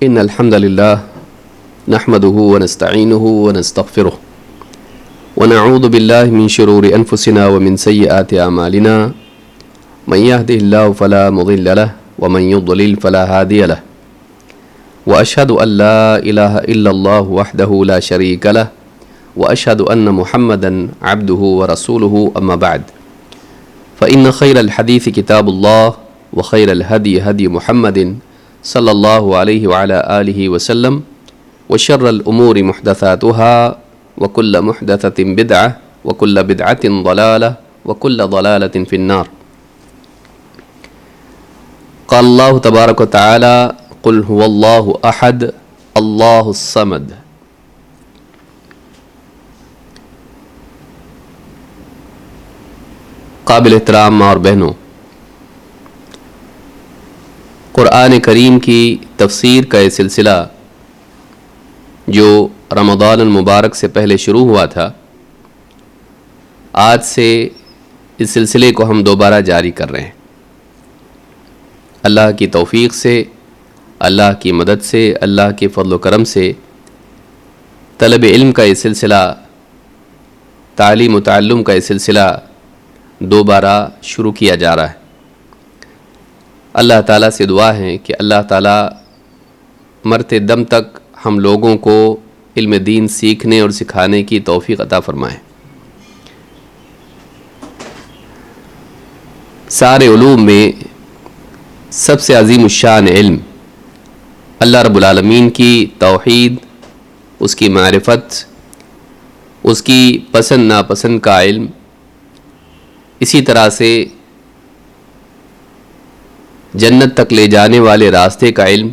إن الحمد لله نحمده ونستعينه ونستغفره ونعوذ بالله من شرور أنفسنا ومن سيئات أعمالنا من يهده الله فلا مضل له ومن يضلل فلا هادي له وأشهد أن لا إله إلا الله وحده لا شريك له وأشهد أن محمدا عبده ورسوله أما بعد فإن خير الحديث كتاب الله وخير الهدي هدي محمد صلى الله عليه وعلى آله وسلم وشر الأمور محدثاتها وكل محدثة بدعة وكل بدعة ضلالة وكل ضلالة في النار. قال الله تبارك وتعالى قل هو الله أحد الله الصمد. قابل احترام ماں اور بہنوں، قرآن کریم کی تفسیر کا یہ سلسلہ جو رمضان المبارک سے پہلے شروع ہوا تھا، آج سے اس سلسلے کو ہم دوبارہ جاری کر رہے ہیں۔ اللہ کی توفیق سے، اللہ کی مدد سے، اللہ کے فضل و کرم سے طلب علم کا یہ سلسلہ، تعلیم و تعلم کا یہ سلسلہ دوبارہ شروع کیا جا رہا ہے۔ اللہ تعالیٰ سے دعا ہے کہ اللہ تعالیٰ مرتے دم تک ہم لوگوں کو علم دین سیکھنے اور سکھانے کی توفیق عطا فرمائے۔ سارے علوم میں سب سے عظیم الشان علم اللہ رب العالمین کی توحید، اس کی معرفت، اس کی پسند ناپسند کا علم، اسی طرح سے جنت تک لے جانے والے راستے کا علم،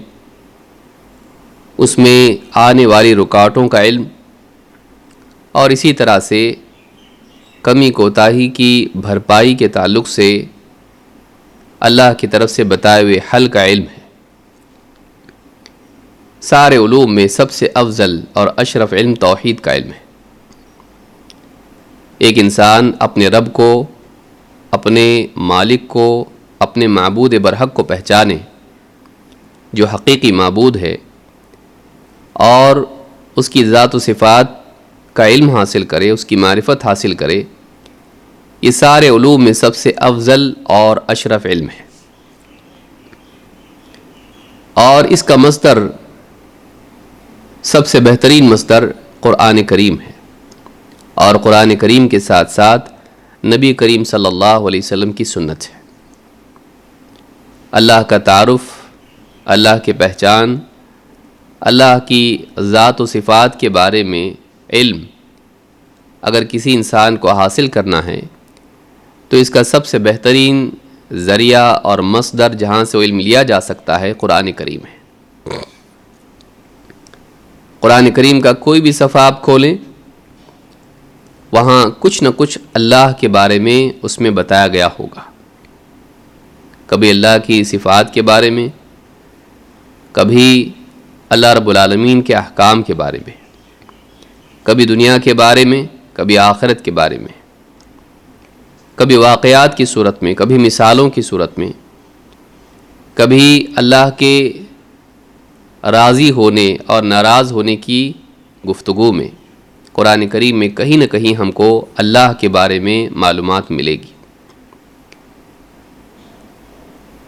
اس میں آنے والی رکاوٹوں کا علم، اور اسی طرح سے کمی کوتاہی کی بھرپائی کے تعلق سے اللہ کی طرف سے بتائے ہوئے حل کا علم ہے۔ سارے علوم میں سب سے افضل اور اشرف علم توحید کا علم ہے۔ ایک انسان اپنے رب کو، اپنے مالک کو، اپنے معبود برحق کو پہچانے جو حقیقی معبود ہے، اور اس کی ذات و صفات کا علم حاصل کرے، اس کی معرفت حاصل کرے، یہ سارے علوم میں سب سے افضل اور اشرف علم ہے۔ اور اس کا مصدر، سب سے بہترین مصدر قرآن کریم ہے، اور قرآن کریم کے ساتھ ساتھ نبی کریم صلی اللہ علیہ وسلم کی سنت ہے۔ اللہ کا تعارف، اللہ کی پہچان، اللہ کی ذات و صفات کے بارے میں علم اگر کسی انسان کو حاصل کرنا ہے تو اس کا سب سے بہترین ذریعہ اور مصدر جہاں سے وہ علم لیا جا سکتا ہے قرآن کریم ہے۔ قرآن کریم کا کوئی بھی صفحہ آپ کھولیں، وہاں کچھ نہ کچھ اللہ کے بارے میں اس میں بتایا گیا ہوگا۔ کبھی اللہ کی صفات کے بارے میں، کبھی اللہ رب العالمین کے احکام کے بارے میں، کبھی دنیا کے بارے میں، کبھی آخرت کے بارے میں، کبھی واقعات کی صورت میں، کبھی مثالوں کی صورت میں، کبھی اللہ کے راضی ہونے اور ناراض ہونے کی گفتگو میں۔ قرآن کریم میں کہیں نہ کہیں ہم کو اللہ کے بارے میں معلومات ملے گی۔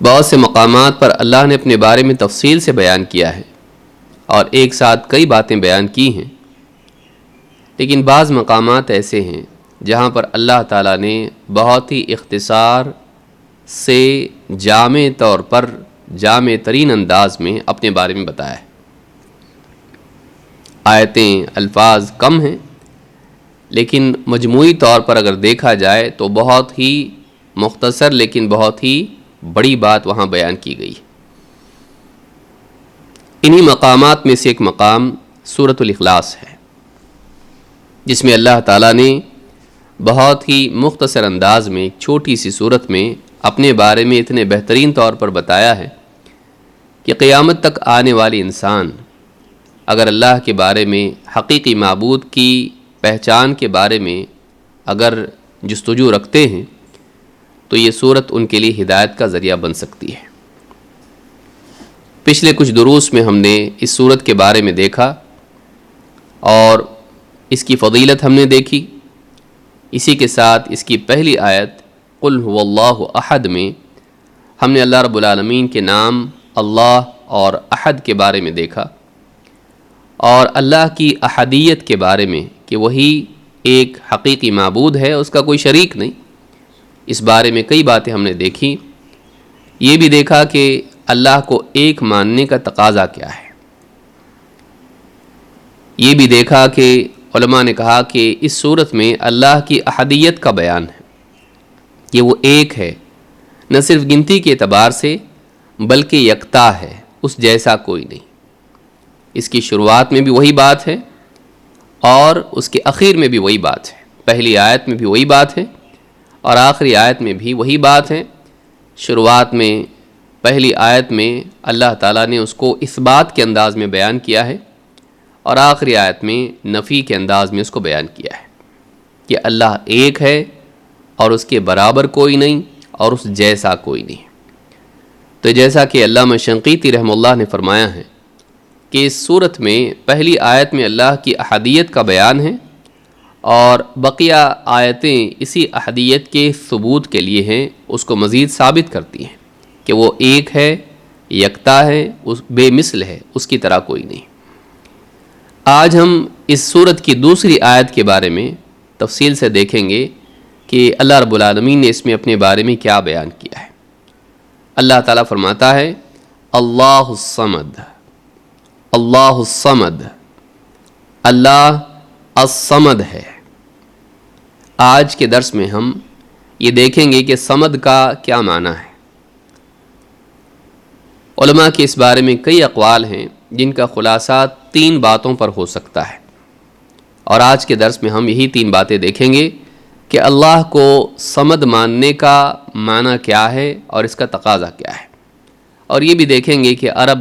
بہت سے مقامات پر اللہ نے اپنے بارے میں تفصیل سے بیان کیا ہے اور ایک ساتھ کئی باتیں بیان کی ہیں، لیکن بعض مقامات ایسے ہیں جہاں پر اللہ تعالیٰ نے بہت ہی اختصار سے جامع طور پر، جامع ترین انداز میں اپنے بارے میں بتایا ہے۔ آیتیں، الفاظ کم ہیں، لیکن مجموعی طور پر اگر دیکھا جائے تو بہت ہی مختصر لیکن بہت ہی بڑی بات وہاں بیان کی گئی۔ انہی مقامات میں سے ایک مقام سورۃ الاخلاص ہے، جس میں اللہ تعالیٰ نے بہت ہی مختصر انداز میں ایک چھوٹی سی سورت میں اپنے بارے میں اتنے بہترین طور پر بتایا ہے کہ قیامت تک آنے والی انسان اگر اللہ کے بارے میں، حقیقی معبود کی پہچان کے بارے میں اگر جستجو رکھتے ہیں تو یہ سورت ان کے لیے ہدایت کا ذریعہ بن سکتی ہے۔ پچھلے کچھ دروس میں ہم نے اس صورت کے بارے میں دیکھا اور اس کی فضیلت ہم نے دیکھی. اسی کے ساتھ اس کی پہلی آیت قل هو اللہ احد میں ہم نے اللہ رب العالمین کے نام اللہ اور احد کے بارے میں دیکھا اور اللہ کی احدیت کے بارے میں کہ وہی ایک حقیقی معبود ہے، اس کا کوئی شریک نہیں. اس بارے میں کئی باتیں ہم نے دیکھی. یہ بھی دیکھا کہ اللہ کو ایک ماننے کا تقاضا کیا ہے. یہ بھی دیکھا کہ علماء نے کہا کہ اس صورت میں اللہ کی احدیت کا بیان ہے کہ وہ ایک ہے، نہ صرف گنتی کے اعتبار سے بلکہ یکتا ہے، اس جیسا کوئی نہیں. اس کی شروعات میں بھی وہی بات ہے اور اس کے اخیر میں بھی وہی بات ہے. پہلی آیت میں بھی وہی بات ہے اور آخری آیت میں بھی وہی بات ہے. شروعات میں پہلی آیت میں اللہ تعالیٰ نے اس کو اثبات کے انداز میں بیان کیا ہے اور آخری آیت میں نفی کے انداز میں اس کو بیان کیا ہے کہ اللہ ایک ہے اور اس کے برابر کوئی نہیں اور اس جیسا کوئی نہیں. تو جیسا کہ علامہ شنقیطی رحمہ اللہ نے فرمایا ہے کہ اس صورت میں پہلی آیت میں اللہ کی احدیت کا بیان ہے اور بقیہ آیتیں اسی احدیت کے ثبوت کے لیے ہیں، اس کو مزید ثابت کرتی ہیں کہ وہ ایک ہے، یکتا ہے، بے مثل ہے، اس کی طرح کوئی نہیں. آج ہم اس سورت کی دوسری آیت کے بارے میں تفصیل سے دیکھیں گے کہ اللہ رب العالمین نے اس میں اپنے بارے میں کیا بیان کیا ہے. اللہ تعالیٰ فرماتا ہے اللہ الصمد، اللہ الصمد، اللہ الصمد ہے. آج کے درس میں ہم یہ دیکھیں گے کہ صمد کا کیا معنی ہے. علماء کے اس بارے میں کئی اقوال ہیں جن کا خلاصہ 3 باتوں پر ہو سکتا ہے اور آج کے درس میں ہم یہی 3 باتیں دیکھیں گے کہ اللہ کو صمد ماننے کا معنی کیا ہے اور اس کا تقاضا کیا ہے. اور یہ بھی دیکھیں گے کہ عرب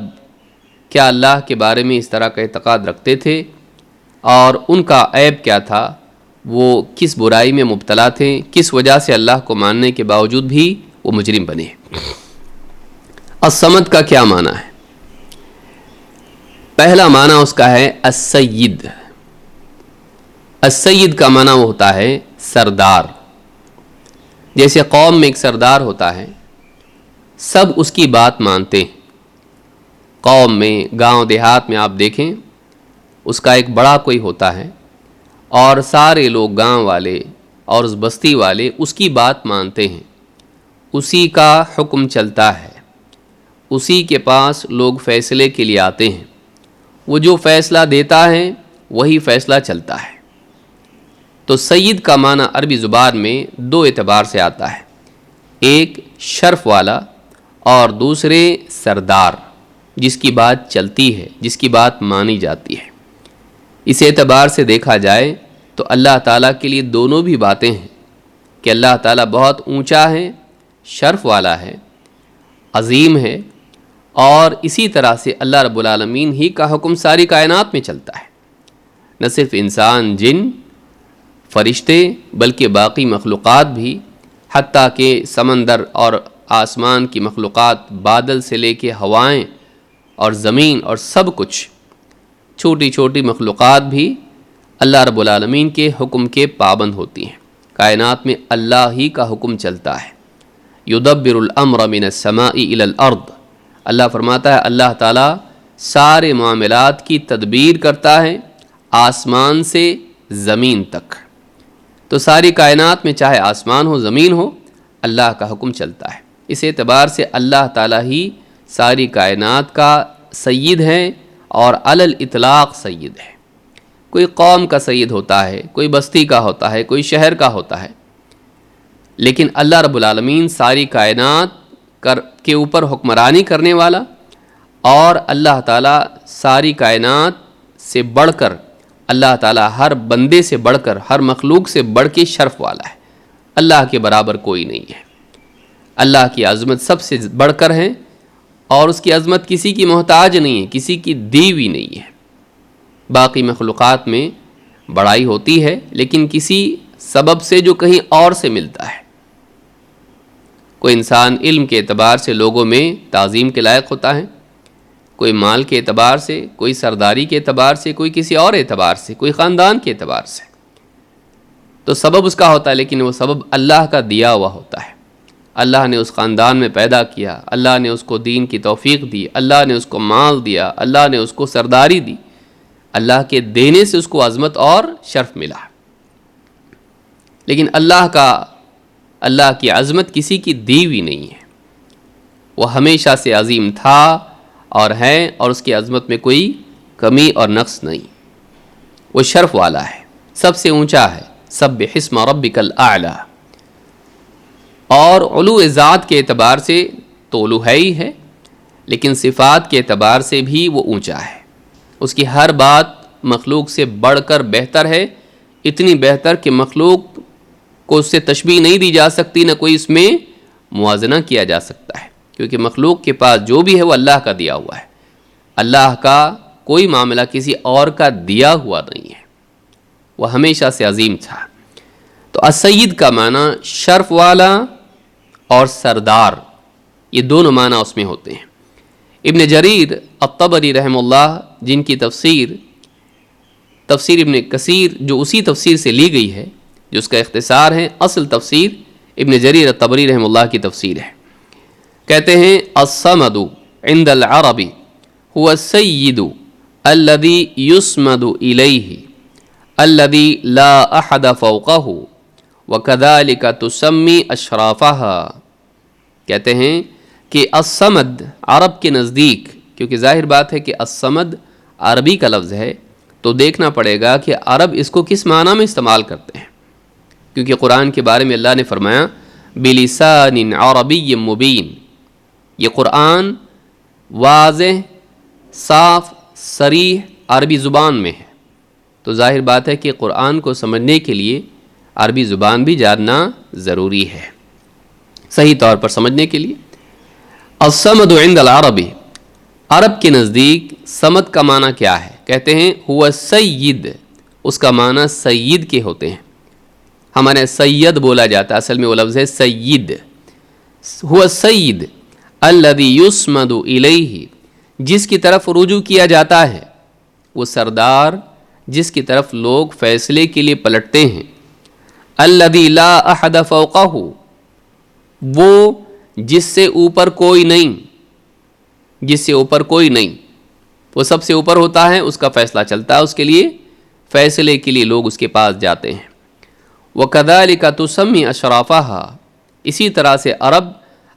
کیا اللہ کے بارے میں اس طرح کا اعتقاد رکھتے تھے اور ان کا عیب کیا تھا، وہ کس برائی میں مبتلا تھے، کس وجہ سے اللہ کو ماننے کے باوجود بھی وہ مجرم بنے. الصمد کا کیا معنی ہے؟ پہلا معنی اس کا ہے السید. السید کا معنی وہ ہوتا ہے سردار. جیسے قوم میں ایک سردار ہوتا ہے، سب اس کی بات مانتے ہیں. قوم میں، گاؤں دیہات میں آپ دیکھیں اس کا ایک بڑا کوئی ہوتا ہے اور سارے لوگ گاؤں والے اور اس بستی والے اس کی بات مانتے ہیں، اسی کا حکم چلتا ہے، اسی کے پاس لوگ فیصلے کے لیے آتے ہیں. وہ جو فیصلہ دیتا ہے وہی فیصلہ چلتا ہے. تو سید کا معنی عربی زبان میں 2 اعتبار سے آتا ہے، ایک شرف والا اور دوسرے سردار، جس کی بات چلتی ہے، جس کی بات مانی جاتی ہے. اس اعتبار سے دیکھا جائے تو اللہ تعالیٰ کے لیے دونوں بھی باتیں ہیں کہ اللہ تعالیٰ بہت اونچا ہے، شرف والا ہے، عظیم ہے، اور اسی طرح سے اللہ رب العالمین ہی کا حکم ساری کائنات میں چلتا ہے. نہ صرف انسان، جن، فرشتے بلکہ باقی مخلوقات بھی، حتیٰ کہ سمندر اور آسمان کی مخلوقات، بادل سے لے کے ہوائیں اور زمین اور سب کچھ، چھوٹی چھوٹی مخلوقات بھی اللہ رب العالمین کے حکم کے پابند ہوتی ہیں. کائنات میں اللہ ہی کا حکم چلتا ہے. یدبر الامر من السماء الی الارض. اللہ فرماتا ہے اللہ تعالیٰ سارے معاملات کی تدبیر کرتا ہے آسمان سے زمین تک. تو ساری کائنات میں چاہے آسمان ہو زمین ہو، اللہ کا حکم چلتا ہے. اس اعتبار سے اللہ تعالیٰ ہی ساری کائنات کا سید ہے اور علی الاطلاق سید ہے. کوئی قوم کا سید ہوتا ہے، کوئی بستی کا ہوتا ہے، کوئی شہر کا ہوتا ہے، لیکن اللہ رب العالمین ساری کائنات کے اوپر حکمرانی کرنے والا، اور اللہ تعالیٰ ساری کائنات سے بڑھ کر، اللہ تعالیٰ ہر بندے سے بڑھ کر، ہر مخلوق سے بڑھ کے شرف والا ہے. اللہ کے برابر کوئی نہیں ہے. اللہ کی عظمت سب سے بڑھ کر ہے اور اس کی عظمت کسی کی محتاج نہیں ہے، کسی کی دی ہوئی نہیں ہے. باقی مخلوقات میں بڑائی ہوتی ہے لیکن کسی سبب سے جو کہیں اور سے ملتا ہے. کوئی انسان علم کے اعتبار سے لوگوں میں تعظیم کے لائق ہوتا ہے، کوئی مال کے اعتبار سے، کوئی سرداری کے اعتبار سے، کوئی کسی اور اعتبار سے، کوئی خاندان کے اعتبار سے، تو سبب اس کا ہوتا ہے، لیکن وہ سبب اللہ کا دیا ہوا ہوتا ہے۔ اللہ نے اس خاندان میں پیدا کیا، اللہ نے اس کو دین کی توفیق دی، اللہ نے اس کو مال دیا، اللہ نے اس کو سرداری دی، اللہ کے دینے سے اس کو عظمت اور شرف ملا۔ لیکن اللہ کی عظمت کسی کی دی ہوئی نہیں ہے، وہ ہمیشہ سے عظیم تھا اور ہے، اور اس کی عظمت میں کوئی کمی اور نقص نہیں، وہ شرف والا ہے، سب سے اونچا ہے۔ سبح اسم ربک الاعلی، اور علو ذات کے اعتبار سے تو علو ہے ہی ہے، لیکن صفات کے اعتبار سے بھی وہ اونچا ہے۔ اس کی ہر بات مخلوق سے بڑھ کر بہتر ہے، اتنی بہتر کہ مخلوق کو اس سے تشبیہ نہیں دی جا سکتی، نہ کوئی اس میں موازنہ کیا جا سکتا ہے، کیونکہ مخلوق کے پاس جو بھی ہے وہ اللہ کا دیا ہوا ہے۔ اللہ کا کوئی معاملہ کسی اور کا دیا ہوا نہیں ہے، وہ ہمیشہ سے عظیم تھا۔ تو السید کا معنی شرف والا اور سردار، یہ دونوں معنی اس میں ہوتے ہیں۔ ابن جریر الطبری رحمہ اللہ، جن کی تفسیر ابن کثیر جو اسی تفسیر سے لی گئی ہے، جو اس کا اختصار ہے، اصل تفسیر ابن جریر الطبری رحمہ اللہ کی تفسیر ہے، کہتے ہیں الصمد عند العرب هو السید الذي يسمد الیہ الذي لا احد فوقہ وكذلك تسمی اشرافها۔ کہتے ہیں کہ الصمد عرب کے نزدیک، کیونکہ ظاہر بات ہے کہ الصمد عربی کا لفظ ہے، تو دیکھنا پڑے گا کہ عرب اس کو کس معنی میں استعمال کرتے ہیں، کیونکہ قرآن کے بارے میں اللہ نے فرمایا بلسان عربی مبین، یہ قرآن واضح، صاف، صریح عربی زبان میں ہے، تو ظاہر بات ہے کہ قرآن کو سمجھنے کے لیے عربی زبان بھی جاننا ضروری ہے، صحیح طور پر سمجھنے کے لیے۔ الصمد عند العرب، عرب کے نزدیک صمد کا معنی کیا ہے؟ کہتے ہیں ہوا سید، اس کا معنی سید کے ہوتے ہیں، ہمارے سید بولا جاتا ہے، اصل میں وہ لفظ ہے سید۔ ہوا سید الذی یسمد الیہ، جس کی طرف رجوع کیا جاتا ہے، وہ سردار جس کی طرف لوگ فیصلے کے لیے پلٹتے ہیں۔ الذی لا احد فوقہ، وہ جس سے اوپر کوئی نہیں، جس سے اوپر کوئی نہیں، وہ سب سے اوپر ہوتا ہے، اس کا فیصلہ چلتا ہے، اس کے لیے فیصلے کے لیے لوگ اس کے پاس جاتے ہیں۔ وَكَذَلِكَ تُسَمِّي أَشْرَافَهَا، اسی طرح سے عرب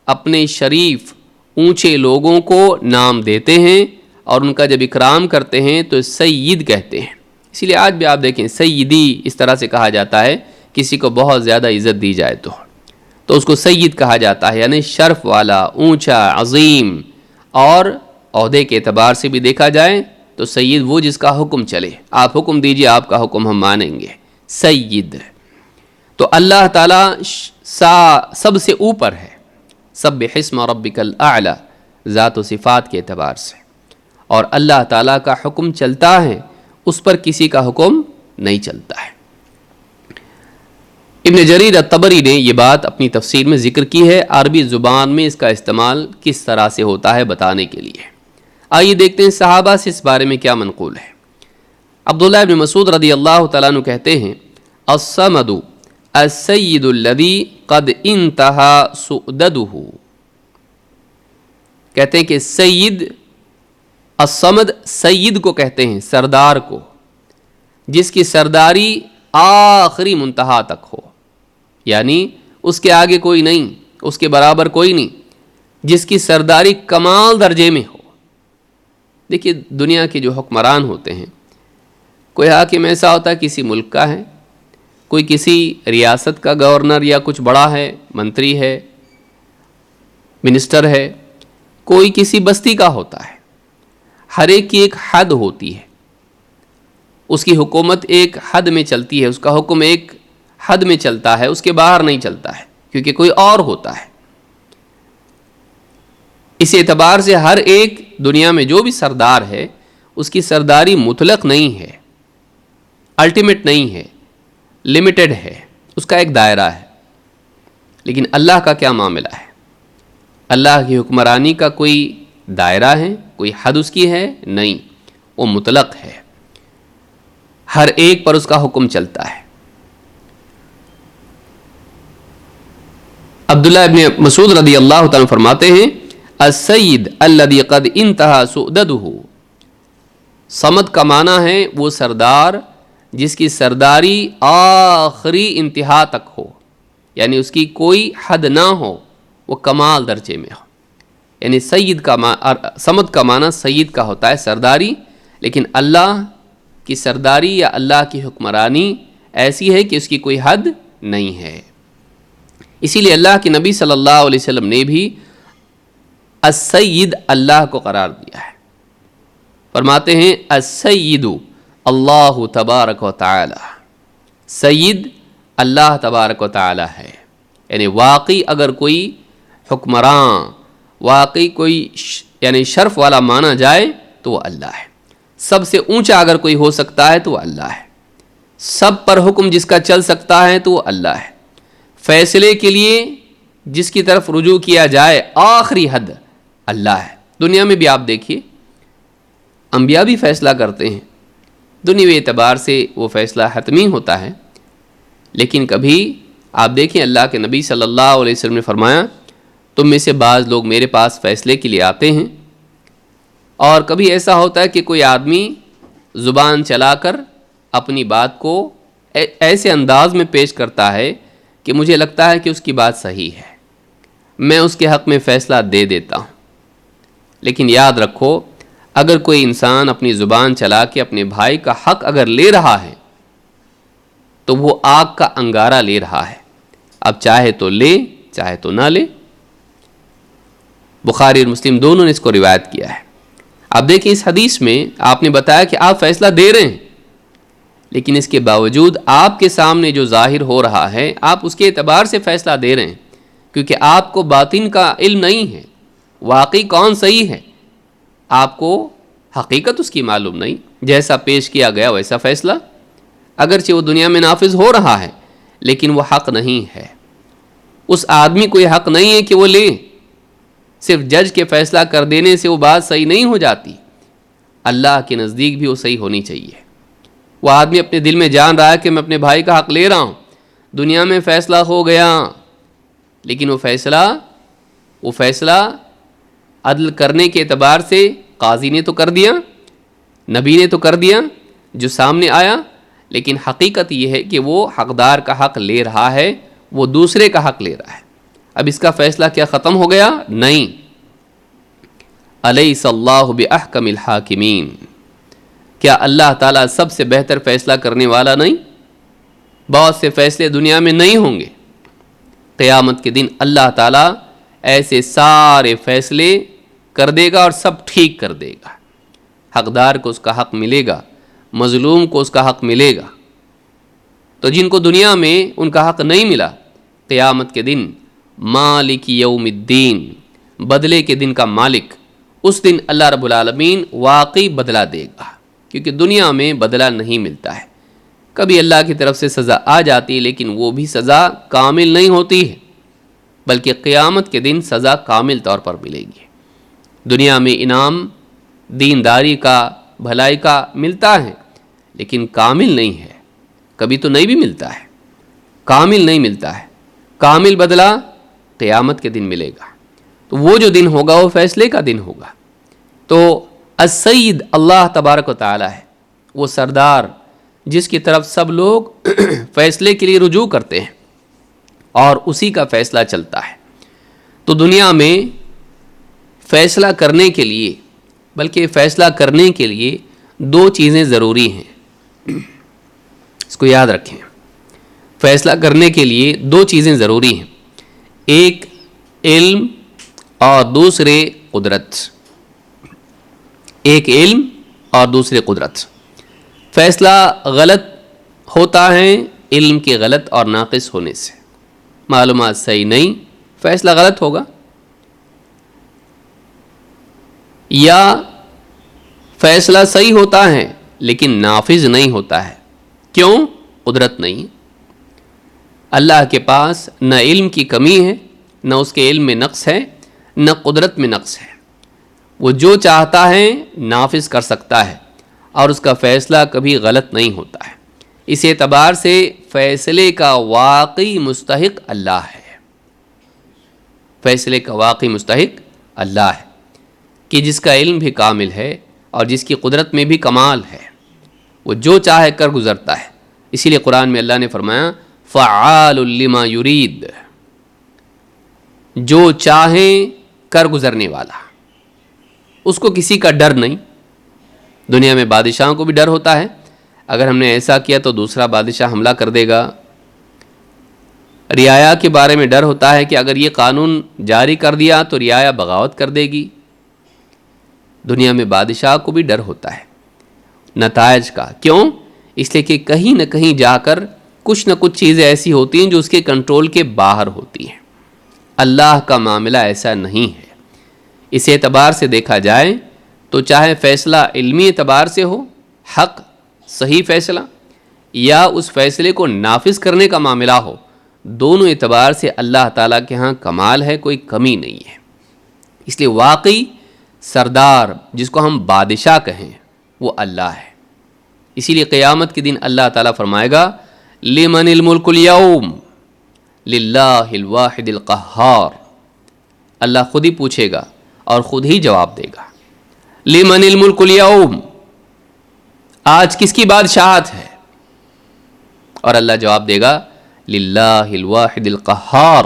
اپنے شریف اونچے لوگوں کو نام دیتے ہیں، اور ان کا جب اکرام کرتے ہیں تو سید کہتے ہیں۔ اسی لیے آج بھی آپ دیکھیں سیدی اس طرح سے کہا جاتا ہے، کسی کو بہت زیادہ عزت دی جائے تو اس کو سید کہا جاتا ہے، یعنی شرف والا، اونچا، عظیم، اور عہدے کے اعتبار سے بھی دیکھا جائے تو سید وہ جس کا حکم چلے، آپ حکم دیجئے، آپ کا حکم ہم مانیں گے، سید۔ تو اللہ تعالیٰ سب سے اوپر ہے، سبح اسم ربک الاعلی، ذات و صفات کے اعتبار سے، اور اللہ تعالیٰ کا حکم چلتا ہے، اس پر کسی کا حکم نہیں چلتا ہے۔ ابن جریر الطبری نے یہ بات اپنی تفسیر میں ذکر کی ہے، عربی زبان میں اس کا استعمال کس طرح سے ہوتا ہے بتانے کے لیے۔ آئیے دیکھتے ہیں صحابہ سے اس بارے میں کیا منقول ہے۔ عبداللہ ابن مسعود رضی اللہ تعالیٰ عنہ کہتے ہیں الصمد السید الذی قد انتہا سؤددہ، کہتے ہیں کہ سید، الصمد سید کو کہتے ہیں، سردار کو، جس کی سرداری آخری منتہا تک ہو، یعنی اس کے آگے کوئی نہیں، اس کے برابر کوئی نہیں، جس کی سرداری کمال درجے میں ہو۔ دیکھیے دنیا کے جو حکمران ہوتے ہیں، کوئی حاکم ایسا ہوتا ہے کسی ملک کا ہے، کوئی کسی ریاست کا گورنر یا کچھ بڑا ہے، منتری ہے، منسٹر ہے، کوئی کسی بستی کا ہوتا ہے، ہر ایک کی ایک حد ہوتی ہے، اس کی حکومت ایک حد میں چلتی ہے، اس کا حکم ایک حد میں چلتا ہے، اس کے باہر نہیں چلتا ہے، کیونکہ کوئی اور ہوتا ہے۔ اس اعتبار سے ہر ایک دنیا میں جو بھی سردار ہے، اس کی سرداری مطلق نہیں ہے، الٹیمیٹ نہیں ہے، لمیٹڈ ہے، اس کا ایک دائرہ ہے۔ لیکن اللہ کا کیا معاملہ ہے؟ اللہ کی حکمرانی کا کوئی دائرہ ہے، کوئی حد اس کی ہے نہیں، وہ مطلق ہے، ہر ایک پر اس کا حکم چلتا ہے۔ عبداللہ ابن مسعود رضی اللہ تعالیٰ فرماتے ہیں السید الذی قد انتہا سؤددہ، صمد کا معنی ہے وہ سردار جس کی سرداری آخری انتہا تک ہو، یعنی اس کی کوئی حد نہ ہو، وہ کمال درجے میں ہو۔ یعنی صمد کا معنی سید کا ہوتا ہے سرداری، لیکن اللہ کی سرداری یا اللہ کی حکمرانی ایسی ہے کہ اس کی کوئی حد نہیں ہے۔ اسی لیے اللہ کے نبی صلی اللہ علیہ وسلم نے بھی السید اللہ کو قرار دیا ہے، فرماتے ہیں السید اللہ تبارک و تعالی، سید اللہ تبارک و تعالی ہے۔ یعنی واقعی اگر کوئی حکمراں، واقعی کوئی یعنی شرف والا مانا جائے تو وہ اللہ ہے۔ سب سے اونچا اگر کوئی ہو سکتا ہے تو وہ اللہ ہے، سب پر حکم جس کا چل سکتا ہے تو وہ اللہ ہے، فیصلے کے لیے جس کی طرف رجوع کیا جائے آخری حد اللہ ہے۔ دنیا میں بھی آپ دیکھیے انبیاء بھی فیصلہ کرتے ہیں، دنیاوی اعتبار سے وہ فیصلہ حتمی ہوتا ہے، لیکن کبھی آپ دیکھیں اللہ کے نبی صلی اللہ علیہ وسلم نے فرمایا تم میں سے بعض لوگ میرے پاس فیصلے کے لیے آتے ہیں، اور کبھی ایسا ہوتا ہے کہ کوئی آدمی زبان چلا کر اپنی بات کو ایسے انداز میں پیش کرتا ہے کہ مجھے لگتا ہے کہ اس کی بات صحیح ہے، میں اس کے حق میں فیصلہ دے دیتا ہوں۔ لیکن یاد رکھو اگر کوئی انسان اپنی زبان چلا کے اپنے بھائی کا حق اگر لے رہا ہے تو وہ آگ کا انگارہ لے رہا ہے، اب چاہے تو لے چاہے تو نہ لے۔ بخاری اور مسلم دونوں نے اس کو روایت کیا ہے۔ اب دیکھیں اس حدیث میں آپ نے بتایا کہ آپ فیصلہ دے رہے ہیں، لیکن اس کے باوجود آپ کے سامنے جو ظاہر ہو رہا ہے آپ اس کے اعتبار سے فیصلہ دے رہے ہیں، کیونکہ آپ کو باطن کا علم نہیں ہے، واقعی کون صحیح ہے، آپ کو حقیقت اس کی معلوم نہیں، جیسا پیش کیا گیا ویسا فیصلہ، اگرچہ وہ دنیا میں نافذ ہو رہا ہے لیکن وہ حق نہیں ہے۔ اس آدمی کو یہ حق نہیں ہے کہ وہ لے، صرف جج کے فیصلہ کر دینے سے وہ بات صحیح نہیں ہو جاتی، اللہ کے نزدیک بھی وہ صحیح ہونی چاہیے۔ وہ آدمی اپنے دل میں جان رہا ہے کہ میں اپنے بھائی کا حق لے رہا ہوں، دنیا میں فیصلہ ہو گیا، لیکن وہ فیصلہ عدل کرنے کے اعتبار سے قاضی نے تو کر دیا، نبی نے تو کر دیا جو سامنے آیا، لیکن حقیقت یہ ہے کہ وہ حقدار کا حق لے رہا ہے، وہ دوسرے کا حق لے رہا ہے۔ اب اس کا فیصلہ کیا ختم ہو گیا؟ نہیں۔ الیس اللہ باحکم الحاکمین، کیا اللہ تعالیٰ سب سے بہتر فیصلہ کرنے والا نہیں؟ بہت سے فیصلے دنیا میں نہیں ہوں گے، قیامت کے دن اللہ تعالیٰ ایسے سارے فیصلے کر دے گا اور سب ٹھیک کر دے گا، حقدار کو اس کا حق ملے گا، مظلوم کو اس کا حق ملے گا۔ تو جن کو دنیا میں ان کا حق نہیں ملا، قیامت کے دن مالک یوم الدین، بدلے کے دن کا مالک، اس دن اللہ رب العالمین واقعی بدلہ دے گا، کیونکہ دنیا میں بدلہ نہیں ملتا ہے، کبھی اللہ کی طرف سے سزا آ جاتی ہے لیکن وہ بھی سزا کامل نہیں ہوتی ہے، بلکہ قیامت کے دن سزا کامل طور پر ملے گی۔ دنیا میں انعام دینداری کا، بھلائی کا ملتا ہے لیکن کامل نہیں ہے، کبھی تو نہیں بھی ملتا ہے، کامل نہیں ملتا ہے، کامل بدلہ قیامت کے دن ملے گا۔ تو وہ جو دن ہوگا وہ فیصلے کا دن ہوگا۔ تو السید اللہ تبارک و تعالی ہے، وہ سردار جس کی طرف سب لوگ فیصلے کے لیے رجوع کرتے ہیں اور اسی کا فیصلہ چلتا ہے۔ تو دنیا میں فیصلہ کرنے کے لیے، بلکہ فیصلہ کرنے کے لیے دو چیزیں ضروری ہیں، اس کو یاد رکھیں۔ فیصلہ کرنے کے لیے دو چیزیں ضروری ہیں، ایک علم اور دوسرے قدرت، ایک علم اور دوسرے قدرت۔ فیصلہ غلط ہوتا ہے علم کے غلط اور ناقص ہونے سے، معلومات صحیح نہیں، فیصلہ غلط ہوگا، یا فیصلہ صحیح ہوتا ہے لیکن نافذ نہیں ہوتا ہے، کیوں؟ قدرت نہیں۔ اللہ کے پاس نہ علم کی کمی ہے، نہ اس کے علم میں نقص ہے، نہ قدرت میں نقص ہے، وہ جو چاہتا ہے نافذ کر سکتا ہے اور اس کا فیصلہ کبھی غلط نہیں ہوتا ہے۔ اس اعتبار سے فیصلے کا واقعی مستحق اللہ ہے، فیصلے کا واقعی مستحق اللہ ہے، کہ جس کا علم بھی کامل ہے اور جس کی قدرت میں بھی کمال ہے، وہ جو چاہے کر گزرتا ہے۔ اسی لیے قرآن میں اللہ نے فرمایا فعال لما یرید، جو چاہے کر گزرنے والا، اس کو کسی کا ڈر نہیں۔ دنیا میں بادشاہوں کو بھی ڈر ہوتا ہے، اگر ہم نے ایسا کیا تو دوسرا بادشاہ حملہ کر دے گا۔ رعایا کے بارے میں ڈر ہوتا ہے کہ اگر یہ قانون جاری کر دیا تو رعایا بغاوت کر دے گی۔ دنیا میں بادشاہ کو بھی ڈر ہوتا ہے نتائج کا، کیوں؟ اس لیے کہ کہیں نہ کہیں جا کر کچھ نہ کچھ چیزیں ایسی ہوتی ہیں جو اس کے کنٹرول کے باہر ہوتی ہیں۔ اللہ کا معاملہ ایسا نہیں ہے۔ اس اعتبار سے دیکھا جائے تو چاہے فیصلہ علمی اعتبار سے ہو، حق صحیح فیصلہ، یا اس فیصلے کو نافذ کرنے کا معاملہ ہو، دونوں اعتبار سے اللہ تعالیٰ کے ہاں کمال ہے، کوئی کمی نہیں ہے۔ اس لیے واقعی سردار، جس کو ہم بادشاہ کہیں، وہ اللہ ہے۔ اسی لیے قیامت کے دن اللہ تعالیٰ فرمائے گا لمن الملک اليوم للہ الواحد القہار، اللہ خود ہی پوچھے گا اور خود ہی جواب دے گا، لمن الملک اليوم، آج کس کی بادشاہت ہے؟ اور اللہ جواب دے گا للہ الواحد القہار،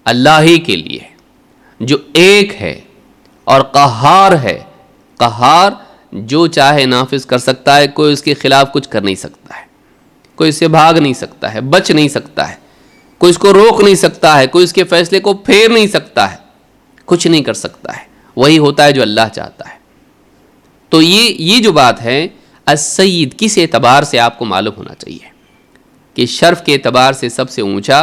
اللہ ہی کے لیے جو ایک ہے اور قہار ہے۔ قہار جو چاہے نافذ کر سکتا ہے، کوئی اس کے خلاف کچھ کر نہیں سکتا ہے، کوئی اس سے بھاگ نہیں سکتا ہے، بچ نہیں سکتا ہے، کوئی اس کو روک نہیں سکتا ہے، کوئی اس کے فیصلے کو پھیر نہیں سکتا ہے، کچھ نہیں کر سکتا ہے۔ وہی ہوتا ہے جو اللہ چاہتا ہے۔ تو یہ جو بات ہے السید، کس اعتبار سے آپ کو معلوم ہونا چاہیے کہ شرف کے اعتبار سے سب سے اونچا،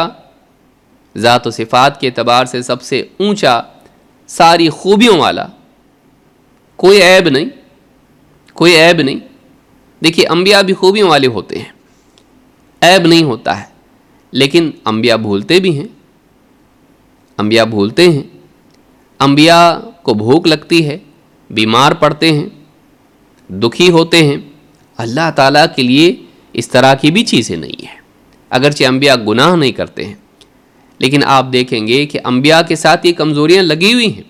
ذات و صفات کے اعتبار سے سب سے اونچا، ساری خوبیوں والا، کوئی عیب نہیں، کوئی عیب نہیں۔ دیکھیے انبیاء بھی خوبیوں والے ہوتے ہیں، عیب نہیں ہوتا ہے، لیکن انبیاء بھولتے بھی ہیں، انبیاء بھولتے ہیں، انبیاء کو بھوک لگتی ہے، بیمار پڑتے ہیں، دکھی ہوتے ہیں۔ اللہ تعالیٰ کے لیے اس طرح کی بھی چیزیں نہیں ہیں، اگرچہ انبیاء گناہ نہیں کرتے ہیں، لیکن آپ دیکھیں گے کہ انبیاء کے ساتھ یہ کمزوریاں لگی ہوئی ہیں۔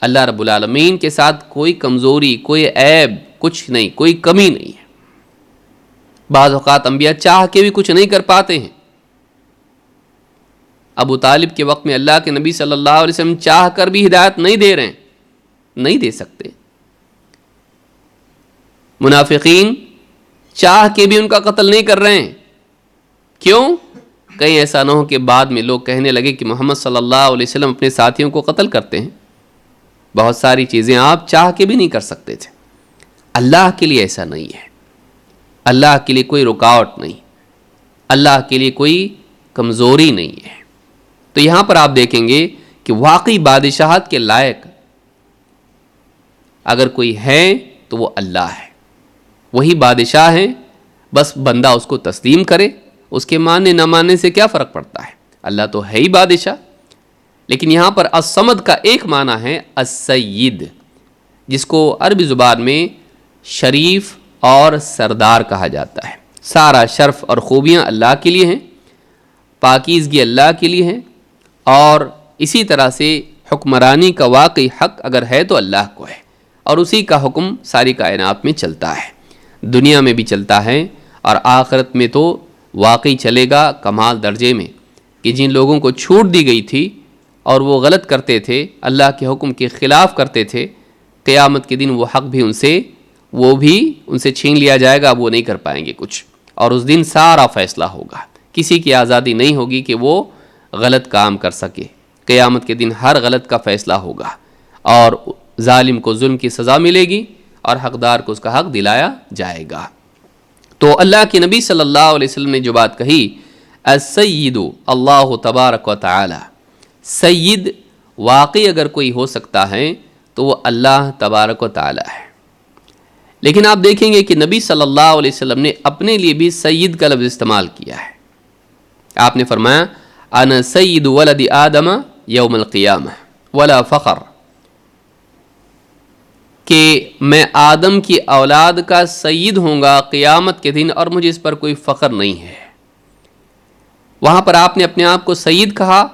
اللہ رب العالمین کے ساتھ کوئی کمزوری، کوئی عیب، کچھ نہیں، کوئی کمی نہیں ہے۔ بعض اوقات انبیاء چاہ کے بھی کچھ نہیں کر پاتے ہیں۔ ابو طالب کے وقت میں اللہ کے نبی صلی اللہ علیہ وسلم چاہ کر بھی ہدایت نہیں دے رہے ہیں، نہیں دے سکتے۔ منافقین چاہ کے بھی ان کا قتل نہیں کر رہے ہیں، کیوں؟ کہیں ایسا نہ ہو کہ بعد میں لوگ کہنے لگے کہ محمد صلی اللہ علیہ وسلم اپنے ساتھیوں کو قتل کرتے ہیں۔ بہت ساری چیزیں آپ چاہ کے بھی نہیں کر سکتے تھے۔ اللہ کے لیے ایسا نہیں ہے، اللہ کے لیے کوئی رکاوٹ نہیں، اللہ کے لیے کوئی کمزوری نہیں ہے۔ تو یہاں پر آپ دیکھیں گے کہ واقعی بادشاہت کے لائق اگر کوئی ہے تو وہ اللہ ہے، وہی بادشاہ ہے۔ بس بندہ اس کو تسلیم کرے، اس کے ماننے نہ ماننے سے کیا فرق پڑتا ہے، اللہ تو ہے ہی بادشاہ۔ لیکن یہاں پر الصمد کا ایک معنی ہے السید، جس کو عربی زبان میں شریف اور سردار کہا جاتا ہے۔ سارا شرف اور خوبیاں اللہ کے لیے ہیں، پاکیزگی اللہ کے لیے ہیں، اور اسی طرح سے حکمرانی کا واقعی حق اگر ہے تو اللہ کو ہے، اور اسی کا حکم ساری کائنات میں چلتا ہے، دنیا میں بھی چلتا ہے اور آخرت میں تو واقعی چلے گا کمال درجے میں، کہ جن لوگوں کو چھوٹ دی گئی تھی اور وہ غلط کرتے تھے، اللہ کے حکم کے خلاف کرتے تھے، قیامت کے دن وہ حق بھی ان سے چھین لیا جائے گا، وہ نہیں کر پائیں گے کچھ، اور اس دن سارا فیصلہ ہوگا، کسی کی آزادی نہیں ہوگی کہ وہ غلط کام کر سکے۔ قیامت کے دن ہر غلط کا فیصلہ ہوگا، اور ظالم کو ظلم کی سزا ملے گی اور حقدار کو اس کا حق دلایا جائے گا۔ تو اللہ کے نبی صلی اللہ علیہ وسلم نے جو بات کہی السید اللہ تبارک و تعالی، سید واقعی اگر کوئی ہو سکتا ہے تو وہ اللہ تبارک و تعالی ہے۔ لیکن آپ دیکھیں گے کہ نبی صلی اللہ علیہ وسلم نے اپنے لیے بھی سید کا لفظ استعمال کیا ہے۔ آپ نے فرمایا انا سید ولد آدم یوم القیامہ ولا فخر، کہ میں آدم کی اولاد کا سید ہوں گا قیامت کے دن اور مجھے اس پر کوئی فخر نہیں ہے۔ وہاں پر آپ نے اپنے آپ کو سید کہا،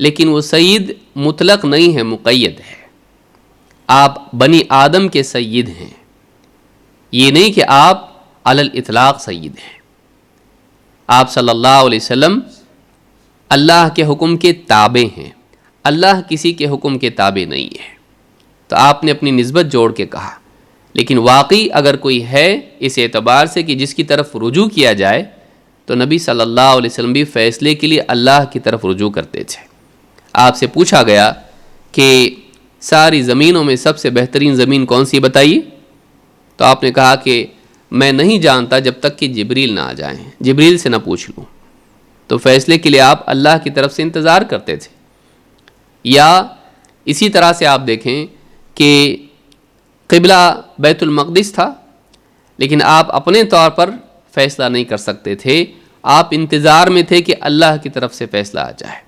لیکن وہ سید مطلق نہیں ہے، مقید ہے۔ آپ بنی آدم کے سید ہیں، یہ نہیں کہ آپ علی الاطلاق سید ہیں۔ آپ صلی اللہ علیہ وسلم اللہ کے حکم کے تابع ہیں، اللہ کسی کے حکم کے تابع نہیں ہے، تو آپ نے اپنی نسبت جوڑ کے کہا۔ لیکن واقعی اگر کوئی ہے اس اعتبار سے کہ جس کی طرف رجوع کیا جائے تو نبی صلی اللہ علیہ وسلم بھی فیصلے کے لیے اللہ کی طرف رجوع کرتے تھے۔ آپ سے پوچھا گیا کہ ساری زمینوں میں سب سے بہترین زمین کون سی بتائیے، تو آپ نے کہا کہ میں نہیں جانتا جب تک کہ جبریل نہ آ جائیں، جبریل سے نہ پوچھ لوں۔ تو فیصلے کے لیے آپ اللہ کی طرف سے انتظار کرتے تھے۔ یا اسی طرح سے آپ دیکھیں کہ قبلہ بیت المقدس تھا، لیکن آپ اپنے طور پر فیصلہ نہیں کر سکتے تھے، آپ انتظار میں تھے کہ اللہ کی طرف سے فیصلہ آ جائے۔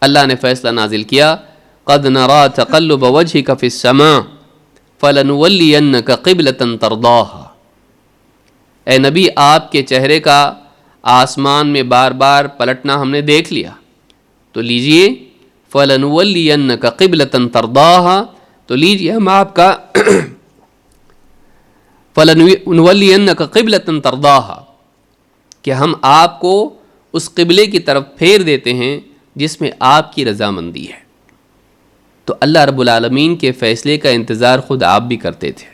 اللہ نے فیصلہ نازل کیا، قد نرى تقلب وجهك في السماء فلنولينك قبلة ترضاها۔ اے نبی، آپ کے چہرے کا آسمان میں بار بار پلٹنا ہم نے دیکھ لیا، تو لیجئے فلنولينك قبلة ترضاها، تو لیجئے ہم آپ کا فلنولينك قبلة ترضاها، کہ ہم آپ کو اس قبلے کی طرف پھیر دیتے ہیں جس میں آپ کی رضامندی ہے۔ تو اللہ رب العالمین کے فیصلے کا انتظار خود آپ بھی کرتے تھے،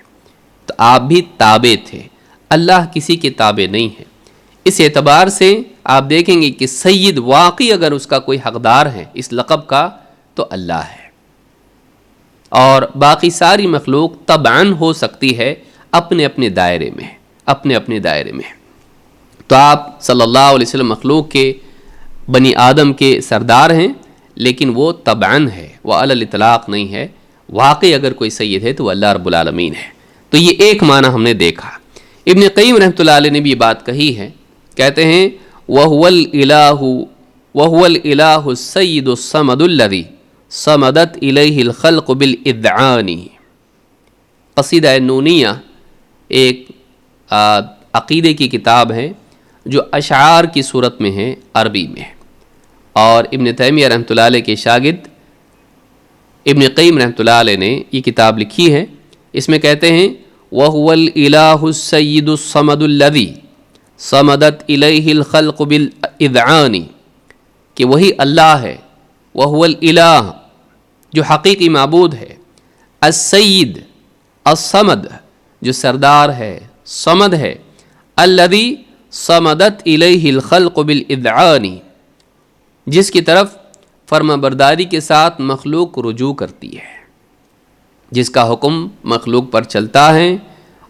تو آپ بھی تابع تھے، اللہ کسی کے تابع نہیں ہے۔ اس اعتبار سے آپ دیکھیں گے کہ سید واقعی اگر اس کا کوئی حقدار ہے اس لقب کا تو اللہ ہے، اور باقی ساری مخلوق طبعاً ہو سکتی ہے اپنے اپنے دائرے میں، اپنے اپنے دائرے میں۔ تو آپ صلی اللہ علیہ وسلم مخلوق کے بنی آدم کے سردار ہیں، لیکن وہ طبعاً ہے، وہ علی الاطلاق نہیں ہے۔ واقعی اگر کوئی سید ہے تو وہ اللہ رب العالمین ہے۔ تو یہ ایک معنی ہم نے دیکھا۔ ابن قیم رحمۃ اللہ علیہ نے بھی یہ بات کہی ہے، کہتے ہیں وَهُوَ الْإِلَٰهُ السَّيِّدُ الصَّمَدُ الَّذِي صَمَدَتْ إِلَيْهِ الْخَلْقُ بِالْإِذْعَانِ۔ قصیدہ نونیہ ایک عقیدے کی کتاب ہے جو اشعار کی صورت میں ہے، عربی میں، اور ابن تیمیہ رحمۃ اللہ علیہ کے شاگرد ابن قیم رحمۃ اللہ علیہ نے یہ کتاب لکھی ہے۔ اس میں کہتے ہیں وَهُوَ الْإِلَٰهُ السَّيِّدُ الصَّمَدُ الَّذِي صَمَدَتْ إِلَيْهِ الْخَلْقُ بِالْإِذْعَانِ، کہ وہی اللہ ہے، وَهُوَ الْإِلَٰهُ جو حقیقی معبود ہے، السید الصمد جو سردار ہے، صمد ہے، الذی صمدت الیہ الخلق بالإذعان جس کی طرف فرما برداری کے ساتھ مخلوق رجوع کرتی ہے، جس کا حکم مخلوق پر چلتا ہے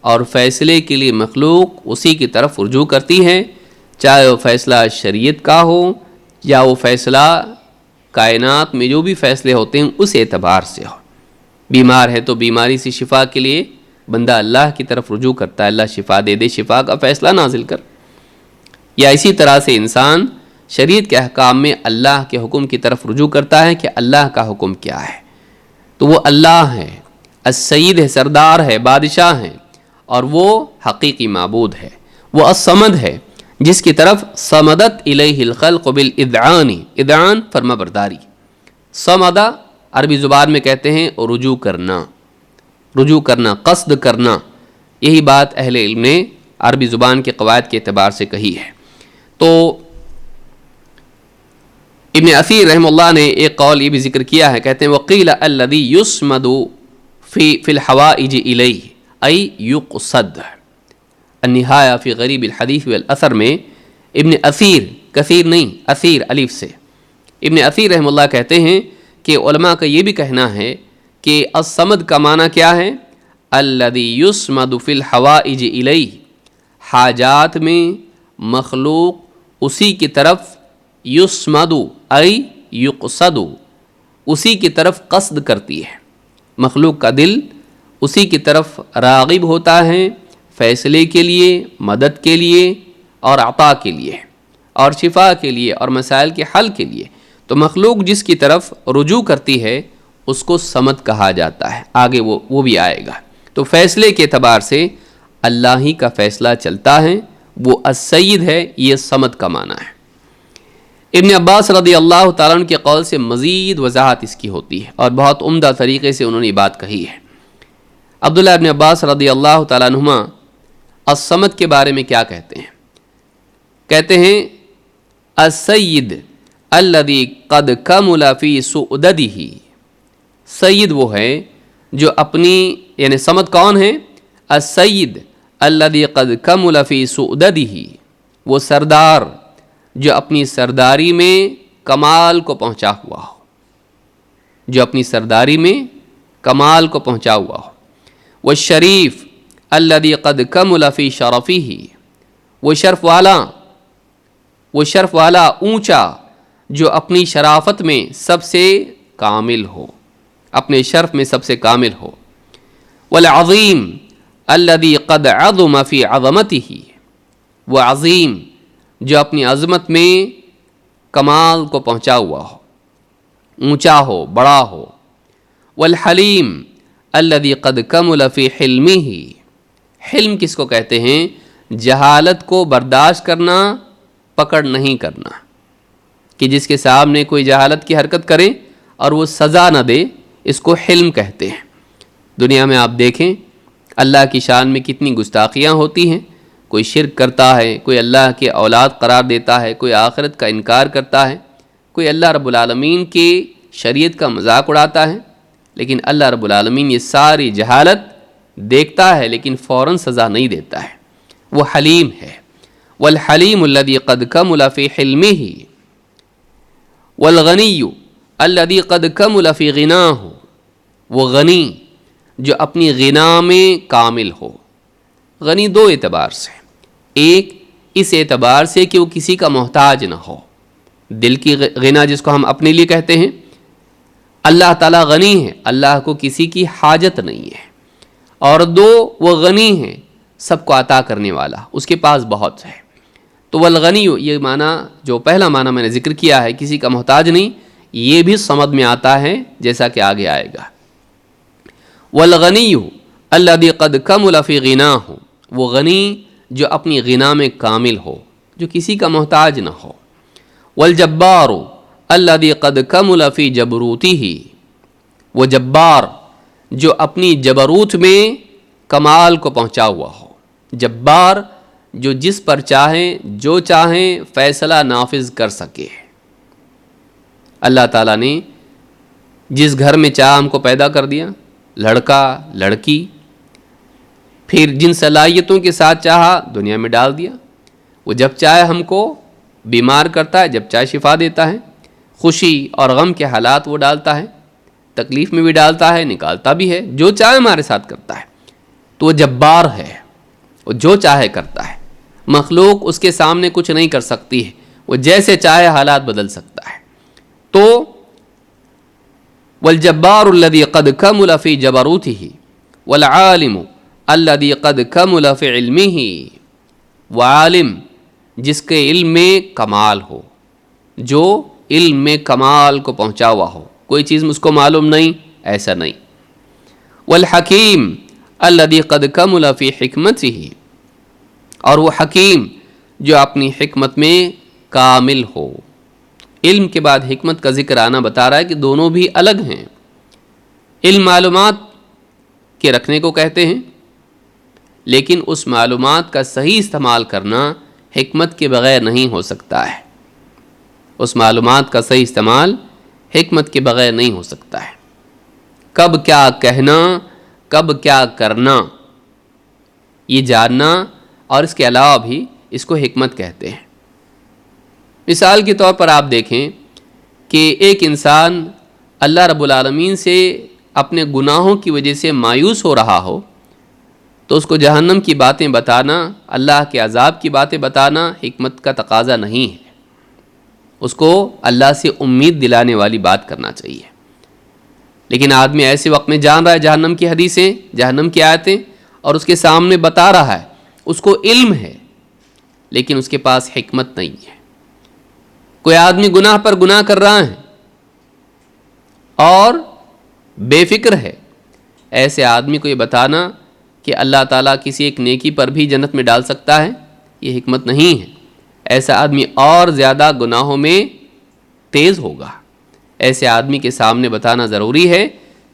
اور فیصلے کے لیے مخلوق اسی کی طرف رجوع کرتی ہے، چاہے وہ فیصلہ شریعت کا ہو یا وہ فیصلہ کائنات میں جو بھی فیصلے ہوتے ہیں اس اعتبار سے ہو۔ بیمار ہے تو بیماری سے شفا کے لیے بندہ اللہ کی طرف رجوع کرتا ہے، اللہ شفا دے دے، شفا کا فیصلہ نازل کر۔ یا اسی طرح سے انسان شریعت کے احکام میں اللہ کے حکم کی طرف رجوع کرتا ہے کہ اللہ کا حکم کیا ہے، تو وہ اللہ ہے، السید ہے، سردار ہے، بادشاہ ہے، اور وہ حقیقی معبود ہے، وہ الصمد ہے جس کی طرف صمدت الیہ الخلق بالاذعان، اذعان فرما برداری، صمدہ عربی زبان میں کہتے ہیں رجوع کرنا، رجوع کرنا، قصد کرنا۔ یہی بات اہل علم نے عربی زبان کے قواعد کے اعتبار سے کہی ہے۔ تو ابن اثیر رحمہ اللہ نے ایک قول یہ بھی ذکر کیا ہے، کہتے ہیں وقیل الذی یصمد فی الحوائج الیہ ای یقصد۔ النہایہ فی غریب الحدیث والاثر میں ابن اثیر، کثیر نہیں، اثیر الف سے، ابن اثیر رحمہ اللہ کہتے ہیں کہ علماء کا یہ بھی کہنا ہے کہ الصمد کا معنی کیا ہے، الذی یصمد فی الحوائج الیہ، حاجات میں مخلوق اسی کی طرف، یصمد ای یقصد، اسی کی طرف قصد کرتی ہے، مخلوق کا دل اسی کی طرف راغب ہوتا ہے فیصلے کے لیے، مدد کے لیے اور عطا کے لیے اور شفا کے لیے اور مسائل کے حل کے لیے۔ تو مخلوق جس کی طرف رجوع کرتی ہے اس کو صمد کہا جاتا ہے، آگے وہ بھی آئے گا۔ تو فیصلے کے اعتبار سے اللہ ہی کا فیصلہ چلتا ہے، وہ السید ہے، یہ صمد کا معنی ہے۔ ابن عباس رضی اللہ تعالیٰ عنہ کے قول سے مزید وضاحت اس کی ہوتی ہے اور بہت عمدہ طریقے سے انہوں نے یہ بات کہی ہے۔ عبداللہ ابن عباس رضی اللہ تعالیٰ عنہما الصمد کے بارے میں کیا کہتے ہیں؟ کہتے ہیں السید الذی قد کمل فی سؤددہ، سید وہ ہے جو اپنی، یعنی صمد کون ہے؟ السید الذی قد کمل فی سؤددہ، وہ سردار جو اپنی سرداری میں کمال کو پہنچا ہوا ہو، جو اپنی سرداری میں کمال کو پہنچا ہوا ہو۔ والشریف الذی قد کمل فی شرفہ، وہ شرف والا اونچا جو اپنی شرافت میں سب سے کامل ہو، اپنے شرف میں سب سے کامل ہو۔ والعظیم الذی قد عظم فی عظمتہ، وہ عظیم جو اپنی عظمت میں کمال کو پہنچا ہوا ہو، اونچا ہو، بڑا ہو۔ والحلیم الذی قد کمل فی حلمہ، حلم کس کو کہتے ہیں؟ جہالت کو برداشت کرنا، پکڑ نہیں کرنا، کہ جس کے سامنے کوئی جہالت کی حرکت کرے اور وہ سزا نہ دے، اس کو حلم کہتے ہیں۔ دنیا میں آپ دیکھیں اللہ کی شان میں کتنی گستاخیاں ہوتی ہیں، کوئی شرک کرتا ہے، کوئی اللہ کے اولاد قرار دیتا ہے، کوئی آخرت کا انکار کرتا ہے، کوئی اللہ رب العالمین کی شریعت کا مذاق اڑاتا ہے، لیکن اللہ رب العالمین یہ ساری جہالت دیکھتا ہے لیکن فوراً سزا نہیں دیتا ہے، وہ حلیم ہے۔ والحلیم الذی قد کمل فی حلمہ، والغنی الذی قد کمل فی غناہ، وہ غنی جو اپنی غنا میں کامل ہو۔ غنی دو اعتبار سے، ایک اس اعتبار سے کہ وہ کسی کا محتاج نہ ہو، دل کی غنا جس کو ہم اپنے لیے کہتے ہیں، اللہ تعالیٰ غنی ہے، اللہ کو کسی کی حاجت نہیں ہے۔ اور دو، وہ غنی ہے، سب کو عطا کرنے والا، اس کے پاس بہت ہے۔ تو والغنی، یہ معنی جو پہلا معنی میں نے ذکر کیا ہے، کسی کا محتاج نہیں، یہ بھی صمد میں آتا ہے جیسا کہ آگے آئے گا۔ والغنی الذی قد کمل فی غناہ، وہ غنی جو اپنی غنا میں کامل ہو، جو کسی کا محتاج نہ ہو۔ والجبار الذی قد کمل فی جبروتہ، وہ جبار جو اپنی جبروت میں کمال کو پہنچا ہوا ہو۔ جبار جو جس پر چاہیں جو چاہیں فیصلہ نافذ کر سکے۔ اللہ تعالیٰ نے جس گھر میں چاہ ہم کو پیدا کر دیا، لڑکا لڑکی، پھر جن صلاحیتوں کے ساتھ چاہا دنیا میں ڈال دیا۔ وہ جب چاہے ہم کو بیمار کرتا ہے، جب چاہے شفا دیتا ہے، خوشی اور غم کے حالات وہ ڈالتا ہے، تکلیف میں بھی ڈالتا ہے، نکالتا بھی ہے، جو چاہے ہمارے ساتھ کرتا ہے۔ تو وہ جبار ہے، وہ جو چاہے کرتا ہے، مخلوق اس کے سامنے کچھ نہیں کر سکتی ہے، وہ جیسے چاہے حالات بدل سکتا ہے۔ تو والجبار الذی قد کمل فی جبروتہ، والعالم الذی قد کمل فی علمہ، وعالم جس کے علم میں کمال ہو، جو علم میں کمال کو پہنچا ہوا ہو، کوئی چیز مجھ کو معلوم نہیں، ایسا نہیں۔ والحکیم الذی قد کمل فی حکمتہ، اور وہ حکیم جو اپنی حکمت میں کامل ہو۔ علم کے بعد حکمت کا ذکر آنا بتا رہا ہے کہ دونوں بھی الگ ہیں۔ علم معلومات کے رکھنے کو کہتے ہیں، لیکن اس معلومات کا صحیح استعمال کرنا حکمت کے بغیر نہیں ہو سکتا ہے۔ اس معلومات کا صحیح استعمال حکمت کے بغیر نہیں ہو سکتا ہے۔ کب کیا کہنا، کب کیا کرنا، یہ جاننا، اور اس کے علاوہ بھی اس کو حکمت کہتے ہیں۔ مثال کے طور پر آپ دیکھیں کہ ایک انسان اللہ رب العالمین سے اپنے گناہوں کی وجہ سے مایوس ہو رہا ہو، تو اس کو جہنم کی باتیں بتانا، اللہ کے عذاب کی باتیں بتانا حکمت کا تقاضا نہیں ہے۔ اس کو اللہ سے امید دلانے والی بات کرنا چاہیے۔ لیکن آدمی ایسے وقت میں جان رہا ہے جہنم کی حدیثیں، جہنم کی آیتیں، اور اس کے سامنے بتا رہا ہے، اس کو علم ہے لیکن اس کے پاس حکمت نہیں ہے۔ کوئی آدمی گناہ پر گناہ کر رہا ہے اور بے فکر ہے، ایسے آدمی کو یہ بتانا کہ اللہ تعالیٰ کسی ایک نیکی پر بھی جنت میں ڈال سکتا ہے، یہ حکمت نہیں ہے۔ ایسا آدمی اور زیادہ گناہوں میں تیز ہوگا۔ ایسے آدمی کے سامنے بتانا ضروری ہے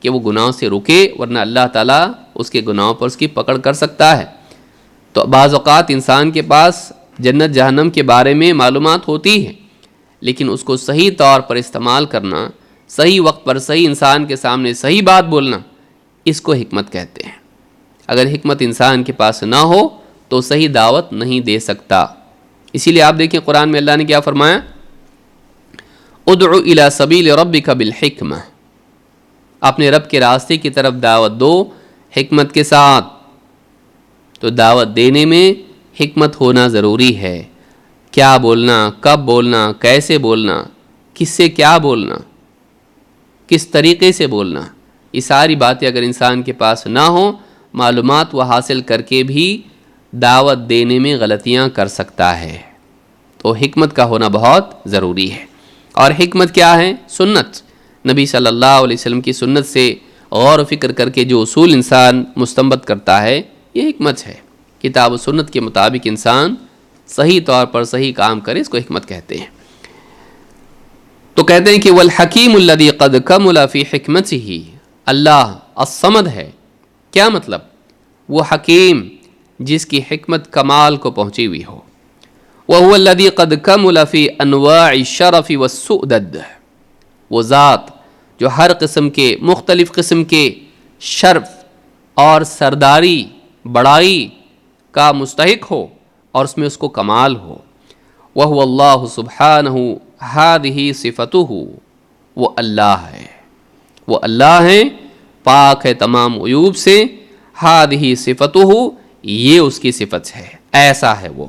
کہ وہ گناہوں سے رکے، ورنہ اللہ تعالیٰ اس کے گناہوں پر اس کی پکڑ کر سکتا ہے۔ تو بعض اوقات انسان کے پاس جنت جہنم کے بارے میں معلومات ہوتی ہے، لیکن اس کو صحیح طور پر استعمال کرنا، صحیح وقت پر صحیح انسان کے سامنے صحیح بات بولنا، اس کو حکمت کہتے ہیں۔ اگر حکمت انسان کے پاس نہ ہو تو صحیح دعوت نہیں دے سکتا۔ اسی لیے آپ دیکھیں قرآن میں اللہ نے کیا فرمایا، ادعو الی سبیل ربک بالحکمہ، اپنے رب کے راستے کی طرف دعوت دو حکمت کے ساتھ۔ تو دعوت دینے میں حکمت ہونا ضروری ہے۔ کیا بولنا، کب بولنا، کیسے بولنا، کس سے کیا بولنا، کس طریقے سے بولنا، یہ ساری باتیں اگر انسان کے پاس نہ ہوں، معلومات وہ حاصل کر کے بھی دعوت دینے میں غلطیاں کر سکتا ہے۔ تو حکمت کا ہونا بہت ضروری ہے۔ اور حکمت کیا ہے؟ سنت، نبی صلی اللہ علیہ وسلم کی سنت سے غور و فکر کر کے جو اصول انسان مستنبط کرتا ہے، یہ حکمت ہے۔ کتاب و سنت کے مطابق انسان صحیح طور پر صحیح کام کرے، اس کو حکمت کہتے ہیں۔ تو کہتے ہیں کہ والحکیم الذی قد کمل فی حکمتہ، اللہ الصمد ہے۔ کیا مطلب؟ وہ حکیم جس کی حکمت کمال کو پہنچی ہوئی ہو۔ وہو الذی قد کمل فی انواع الشرف والسؤدد، وہ ذات جو ہر قسم کے، مختلف قسم کے شرف اور سرداری، بڑائی کا مستحق ہو اور اس میں اس کو کمال ہو۔ وہو اللہ سبحانہ ہذہ صفتہ، وہ اللہ ہے، وہ اللہ ہے، پاک ہے تمام عیوب سے۔ ہذہ صفتہ، یہ اس کی صفت ہے، ایسا ہے وہ۔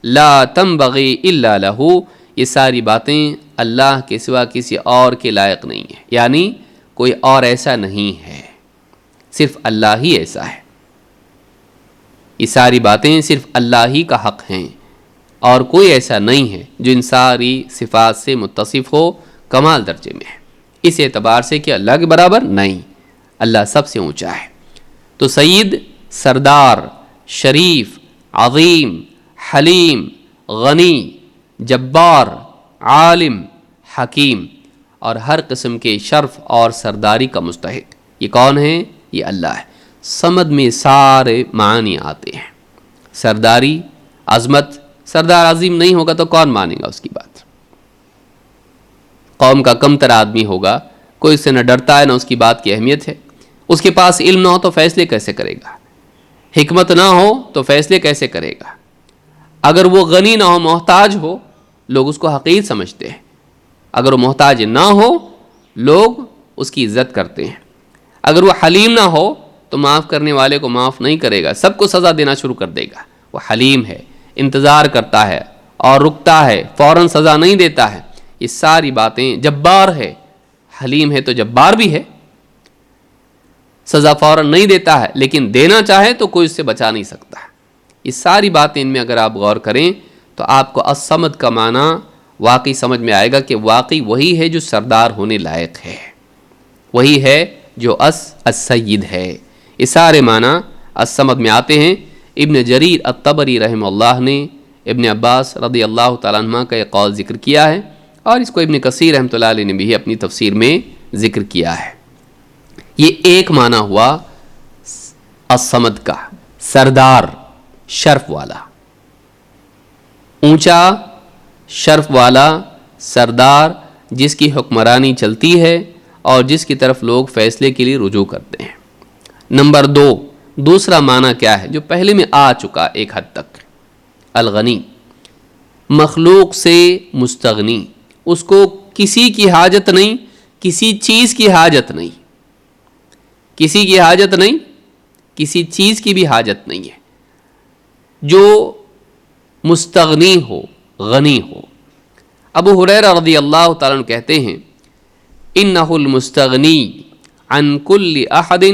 لا تنبغی الا لہ، یہ ساری باتیں اللہ کے سوا کسی اور کے لائق نہیں ہے، یعنی کوئی اور ایسا نہیں ہے، صرف اللہ ہی ایسا ہے۔ یہ ساری باتیں صرف اللہ ہی کا حق ہیں، اور کوئی ایسا نہیں ہے جو ان ساری صفات سے متصف ہو، کمال درجے میں ہے، اس اعتبار سے کہ اللہ کے برابر نہیں، اللہ سب سے اونچا ہے۔ تو سید، سردار، شریف، عظیم، حلیم، غنی، جبار، عالم، حکیم، اور ہر قسم کے شرف اور سرداری کا مستحق، یہ کون ہے؟ یہ اللہ ہے۔ صمد میں سارے معنی آتے ہیں، سرداری، عظمت۔ سردار عظیم نہیں ہوگا تو کون مانے گا اس کی بات؟ قوم کا کم تر آدمی ہوگا، کوئی اس سے نہ ڈرتا ہے نہ اس کی بات کی اہمیت ہے، اس کے پاس علم نہ ہو تو فیصلے کیسے کرے گا؟ حکمت نہ ہو تو فیصلے کیسے کرے گا؟ اگر وہ غنی نہ ہو، محتاج ہو، لوگ اس کو حقیر سمجھتے ہیں۔ اگر وہ محتاج نہ ہو، لوگ اس کی عزت کرتے ہیں۔ اگر وہ حلیم نہ ہو تو معاف کرنے والے کو معاف نہیں کرے گا، سب کو سزا دینا شروع کر دے گا۔ وہ حلیم ہے، انتظار کرتا ہے اور رکتا ہے، فوراً سزا نہیں دیتا ہے۔ یہ ساری باتیں، جبار ہے، حلیم ہے تو جبار بھی ہے، سزا فوراً نہیں دیتا ہے، لیکن دینا چاہے تو کوئی اس سے بچا نہیں سکتا۔ یہ ساری باتیں ان میں اگر آپ غور کریں تو آپ کو الصمد کا معنی واقعی سمجھ میں آئے گا کہ واقعی وہی ہے جو سردار ہونے لائق ہے، وہی ہے جو السید ہے۔ یہ سارے معنی الصمد میں آتے ہیں۔ ابن جریر الطبری رحمہ اللہ نے ابن عباس رضی اللہ تعالیٰ عنہ کا ایک قول ذکر کیا ہے، اور اس کو ابن کثیر رحمۃ اللہ علیہ نے بھی اپنی تفسیر میں ذکر کیا ہے۔ یہ ایک معنی ہوا الصمد کا، سردار، شرف والا، اونچا، شرف والا، سردار، جس کی حکمرانی چلتی ہے اور جس کی طرف لوگ فیصلے کے لیے رجوع کرتے ہیں۔ نمبر 2، دوسرا معنی کیا ہے جو پہلے میں آ چکا ایک حد تک، الغنی، مخلوق سے مستغنی، اس کو کسی کی حاجت نہیں، کسی چیز کی حاجت نہیں، کسی کی حاجت نہیں، کسی چیز کی بھی حاجت نہیں ہے، جو مستغنی ہو، غنی ہو۔ ابو ہریرہ رضی اللہ تعالیٰ عنہ کہتے ہیں، انہ المستغنی عن کل احد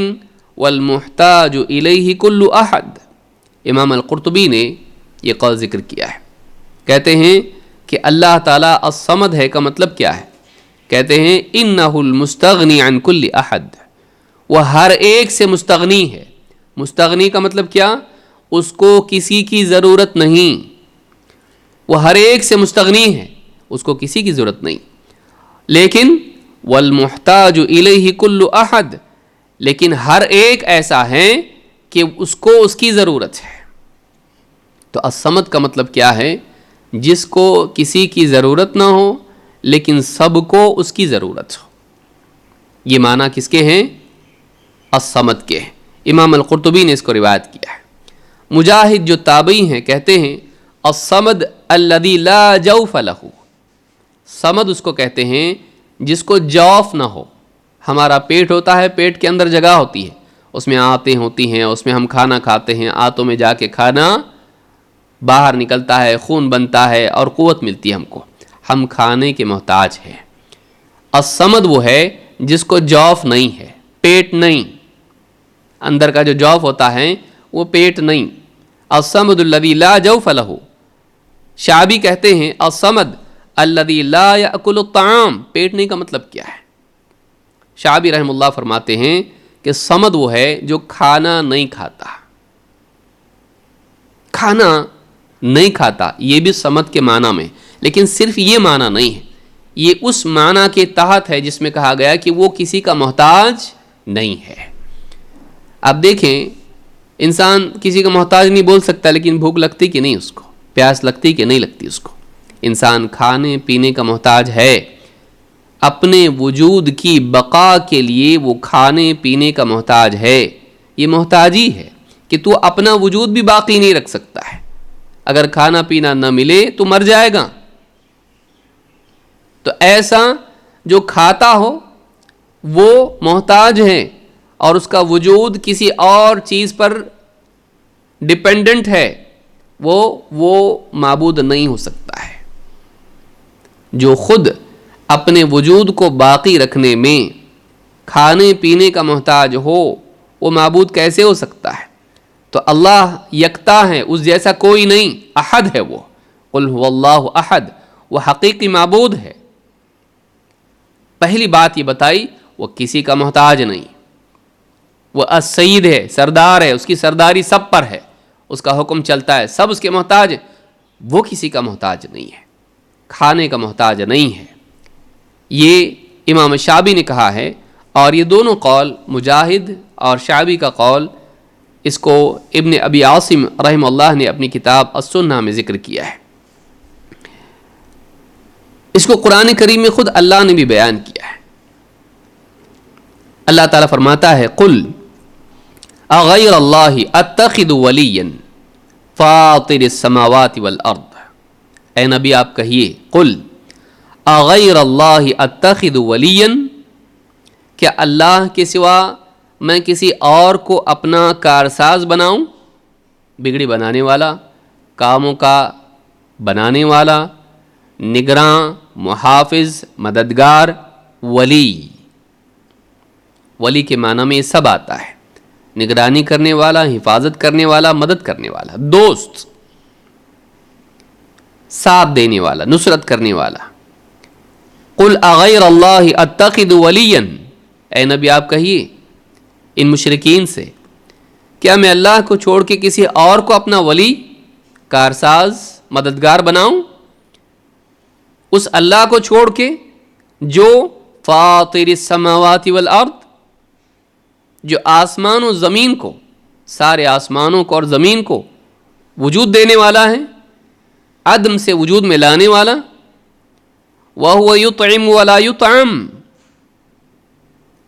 والمحتاج الیہ کل احد۔ امام القرطبی نے یہ قول ذکر کیا ہے، کہتے ہیں کہ اللہ تعالیٰ الصمد ہے کا مطلب کیا ہے؟ کہتے ہیں انہ المستغنی عن کل احد، وہ ہر ایک سے مستغنی ہے، مستغنی کا مطلب کیا؟ اس کو کسی کی ضرورت نہیں، وہ ہر ایک سے مستغنی ہے، اس کو کسی کی ضرورت نہیں. لیکن والمحتاج الیہ کل احد، لیکن ہر ایک ایسا ہے کہ اس کو اس کی ضرورت ہے. تو الصمد کا مطلب کیا ہے؟ جس کو کسی کی ضرورت نہ ہو لیکن سب کو اس کی ضرورت ہو. یہ معنی کس کے ہیں؟ الصمد کے. امام القرطبی نے اس کو روایت کیا ہے. مجاہد جو تابعی ہیں کہتے ہیں الصمد الذی لا جوف لہ، صمد اس کو کہتے ہیں جس کو جوف نہ ہو. ہمارا پیٹ ہوتا ہے، پیٹ کے اندر جگہ ہوتی ہے، اس میں آنتیں ہوتی ہیں، اس میں ہم کھانا کھاتے ہیں، آنتوں میں جا کے کھانا باہر نکلتا ہے، خون بنتا ہے اور قوت ملتی ہے ہم کو. ہم کھانے کے محتاج ہیں. الصمد وہ ہے جس کو جوف نہیں ہے، پیٹ نہیں، اندر کا جو جوف ہوتا ہے وہ پیٹ نہیں. الصمد الذی لا جوف لہ. شعبی کہتے ہیں الصمد الذی لا یأکل الطعام. پیٹ نہیں کا مطلب کیا ہے؟ شعبی رحم اللہ فرماتے ہیں کہ صمد وہ ہے جو کھانا نہیں کھاتا. کھانا نہیں کھاتا یہ بھی صمد کے معنی میں، لیکن صرف یہ معنی نہیں ہے، یہ اس معنی کے تحت ہے جس میں کہا گیا کہ وہ کسی کا محتاج نہیں ہے. اب دیکھیں انسان کسی کا محتاج نہیں بول سکتا، لیکن بھوک لگتی کہ نہیں، اس کو پیاس لگتی کہ نہیں لگتی. اس کو انسان کھانے پینے کا محتاج ہے. اپنے وجود کی بقا کے لیے وہ کھانے پینے کا محتاج ہے. یہ محتاجی ہے کہ تو اپنا وجود بھی باقی نہیں رکھ سکتا ہے. اگر کھانا پینا نہ ملے تو مر جائے گا. تو ایسا جو کھاتا ہو وہ محتاج ہے اور اس کا وجود کسی اور چیز پر ڈیپینڈنٹ ہے، وہ معبود نہیں ہو سکتا ہے. جو خود اپنے وجود کو باقی رکھنے میں کھانے پینے کا محتاج ہو وہ معبود کیسے ہو سکتا ہے؟ تو اللہ یکتا ہے، اس جیسا کوئی نہیں، احد ہے وہ. قل هو اللہ احد، وہ حقیقی معبود ہے. پہلی بات یہ بتائی وہ کسی کا محتاج نہیں، وہ السید ہے، سردار ہے، اس کی سرداری سب پر ہے، اس کا حکم چلتا ہے، سب اس کے محتاج. وہ کسی کا محتاج نہیں ہے، کھانے کا محتاج نہیں ہے. یہ امام شعبی نے کہا ہے، اور یہ دونوں قول مجاہد اور شعبی کا قول اس کو ابن ابی عاصم رحمہ اللہ نے اپنی کتاب السنہ میں ذکر کیا ہے. اس کو قرآن کریم میں خود اللہ نے بھی بیان کیا ہے. اللہ تعالیٰ فرماتا ہے قل اغیر اللہ اتخذ ولیا فاطر السماوات والارض. اے نبی آپ کہیے قل اغیر اللہ اتخذ ولیا، کیا اللہ کے سوا میں کسی اور کو اپنا کارساز بناؤں؟ بگڑی بنانے والا، کاموں کا بنانے والا، نگراں، محافظ، مددگار. ولی کے معنی میں یہ سب آتا ہے، نگرانی کرنے والا، حفاظت کرنے والا، مدد کرنے والا، دوست، ساتھ دینے والا، نصرت کرنے والا. قل اغیر اللہ اتخذ ولیا، اے نبی آپ کہیے ان مشرکین سے، کیا میں اللہ کو چھوڑ کے کسی اور کو اپنا ولی، کارساز، مددگار بناؤں؟ اس اللہ کو چھوڑ کے جو فاطر السماوات والارض، جو آسمان و زمین کو، سارے آسمانوں کو اور زمین کو وجود دینے والا ہے، عدم سے وجود میں لانے والا. وَهُوَ يُطْعِمُ وَلَا يُطْعَمُ،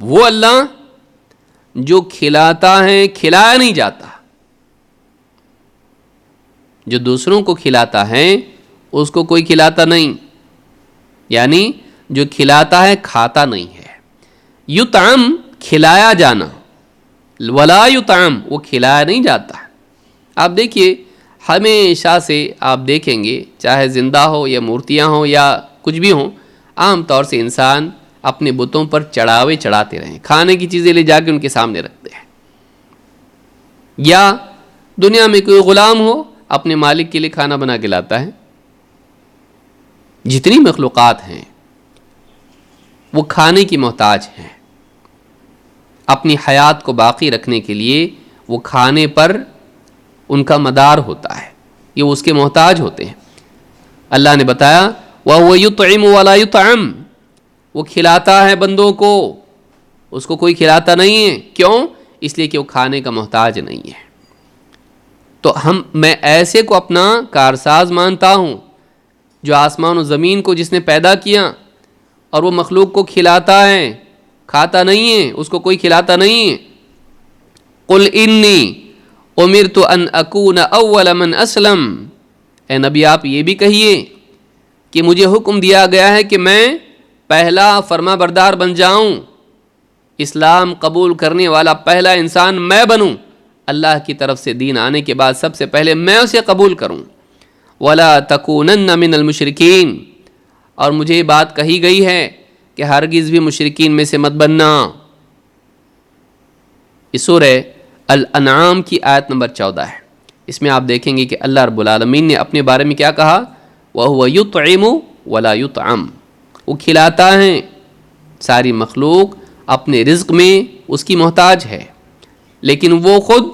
وہ اللہ جو کھلاتا ہے، کھلایا نہیں جاتا. جو دوسروں کو کھلاتا ہے اس کو کوئی کھلاتا نہیں، یعنی جو کھلاتا ہے کھاتا نہیں ہے. یطعم کھلایا جانا، ولا یطعم وہ کھلایا نہیں جاتا. آپ دیکھیے ہمیشہ سے آپ دیکھیں گے چاہے زندہ ہو یا مورتیاں ہوں یا کچھ بھی ہوں، عام طور سے انسان اپنے بتوں پر چڑھاوے چڑھاتے رہیں، کھانے کی چیزیں لے جا کے ان کے سامنے رکھتے ہیں. یا دنیا میں کوئی غلام ہو اپنے مالک کے لیے کھانا بنا کے لاتا ہے. جتنی مخلوقات ہیں وہ کھانے کی محتاج ہیں. اپنی حیات کو باقی رکھنے کے لیے وہ کھانے پر ان کا مدار ہوتا ہے، یہ اس کے محتاج ہوتے ہیں۔ اللہ نے بتایا وَهُوَ يُطْعِمُ وَلَا يُطْعَمُ، وہ کھلاتا ہے بندوں کو، اس کو کوئی کھلاتا نہیں ہے، کیوں؟ اس لیے کہ وہ کھانے کا محتاج نہیں ہے۔ تو میں ایسے کو اپنا کارساز مانتا ہوں جو آسمان و زمین کو جس نے پیدا کیا اور وہ مخلوق کو کھلاتا ہے، کھاتا نہیں ہے، اس کو کوئی کھلاتا نہیں ہے۔ قُلْ إِنِّي أُمِرْتُ أَنْ أَكُونَ أَوَّلَ مَنْ أَسْلَمَ، اے نبی آپ یہ بھی کہیے کہ مجھے حکم دیا گیا ہے کہ میں پہلا فرما بردار بن جاؤں، اسلام قبول کرنے والا پہلا انسان میں بنوں، اللہ کی طرف سے دین آنے کے بعد سب سے پہلے میں اسے قبول کروں۔ وَلَا تَكُونَنَّ مِنَ الْمُشْرِكِينَ، اور مجھے یہ بات کہی گئی ہے کہ ہرگز بھی مشرکین میں سے مت بننا۔ یہ سورہ الانعام کی آیت نمبر 14 ہے۔ اس میں آپ دیکھیں گے کہ اللہ رب العالمین نے اپنے بارے میں کیا کہا، وَهُوَ يُطْعِمُ وَلَا يُطْعَمُ، وہ کھلاتا ہے، ساری مخلوق اپنے رزق میں اس کی محتاج ہے، لیکن وہ خود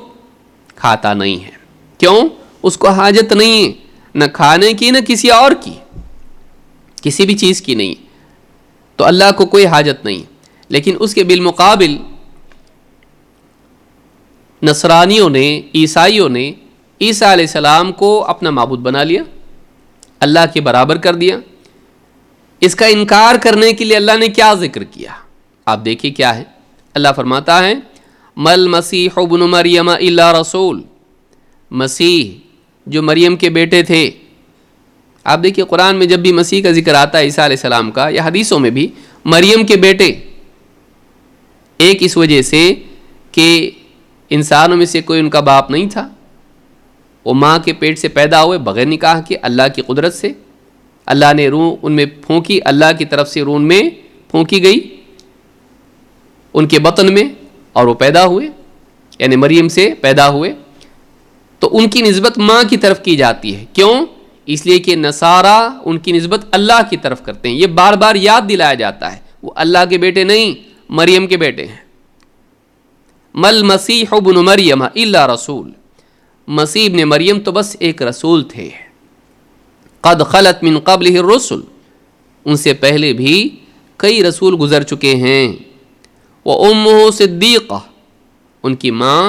کھاتا نہیں ہے، کیوں؟ اس کو حاجت نہیں ہے، نہ کھانے کی نہ کسی اور کی، کسی بھی چیز کی نہیں، تو اللہ کو کوئی حاجت نہیں۔ لیکن اس کے بالمقابل نصرانیوں نے، عیسائیوں نے عیسیٰ علیہ السلام کو اپنا معبود بنا لیا، اللہ کے برابر کر دیا۔ اس کا انکار کرنے کے لیے اللہ نے کیا ذکر کیا، آپ دیکھیے کیا ہے۔ اللہ فرماتا ہے مل مسیح ابن مریم الا رسول، مسیح جو مریم کے بیٹے تھے۔ آپ دیکھیے قرآن میں جب بھی مسیح کا ذکر آتا ہے عیسیٰ علیہ السلام کا، یا حدیثوں میں بھی، مریم کے بیٹے، ایک اس وجہ سے کہ انسانوں میں سے کوئی ان کا باپ نہیں تھا، وہ ماں کے پیٹ سے پیدا ہوئے بغیر نکاح کے، اللہ کی قدرت سے اللہ نے روح ان میں پھونکی، اللہ کی طرف سے روح ان میں پھونکی گئی ان کے بطن میں، اور وہ پیدا ہوئے، یعنی مریم سے پیدا ہوئے۔ تو ان کی نسبت ماں کی طرف کی جاتی ہے، کیوں؟ اس لیے کہ نصارہ ان کی نسبت اللہ کی طرف کرتے ہیں، یہ بار بار یاد دلایا جاتا ہے، وہ اللہ کے بیٹے نہیں، مریم کے بیٹے ہیں۔ مل مسیح ابن مریم الا رسول، مسیح ابن مریم تو بس ایک رسول تھے، قد خلت من قبلہ الرسل، ان سے پہلے بھی کئی رسول گزر چکے ہیں۔ وَأُمُّهُ صِدِّيقَةٌ، ان کی ماں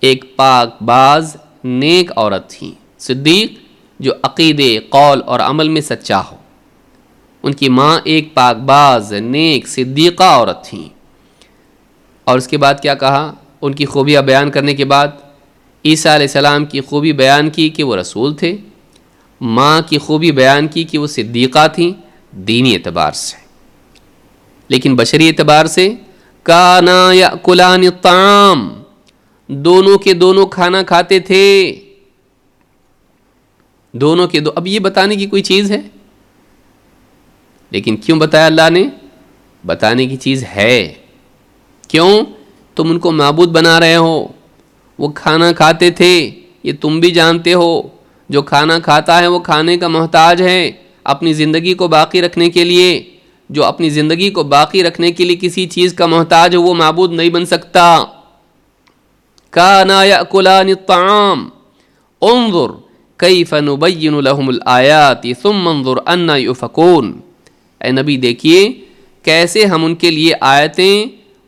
ایک پاک باز نیک عورت تھی، صدیق جو عقیدے، قول اور عمل میں سچا ہو، ان کی ماں ایک پاک باز نیک صدیقہ عورت تھی۔ اور اس کے بعد کیا کہا، ان کی خوبیاں بیان کرنے کے بعد عیسیٰ علیہ السلام کی خوبی بیان کی کہ وہ رسول تھے، ماں کی خوبی بیان کی کہ وہ صدیقہ تھیں دینی اعتبار سے، لیکن بشری اعتبار سے کانا یاکلان الطعام، دونوں کے دونوں کھانا کھاتے تھے، دونوں کے دو۔ اب یہ بتانے کی کوئی چیز ہے، لیکن کیوں بتایا اللہ نے؟ بتانے کی چیز ہے، کیوں؟ تم ان کو معبود بنا رہے ہو، وہ کھانا کھاتے تھے، یہ تم بھی جانتے ہو، جو کھانا کھاتا ہے وہ کھانے کا محتاج ہے اپنی زندگی کو باقی رکھنے کے لیے، جو اپنی زندگی کو باقی رکھنے کے لیے کسی چیز کا محتاج ہو وہ معبود نہیں بن سکتا۔ کانا یاکلان الطعام انظر کیف نبین لهم الآیات ثم انظر انا یؤفکون، اے نبی دیکھیے کیسے ہم ان کے لیے آیتیں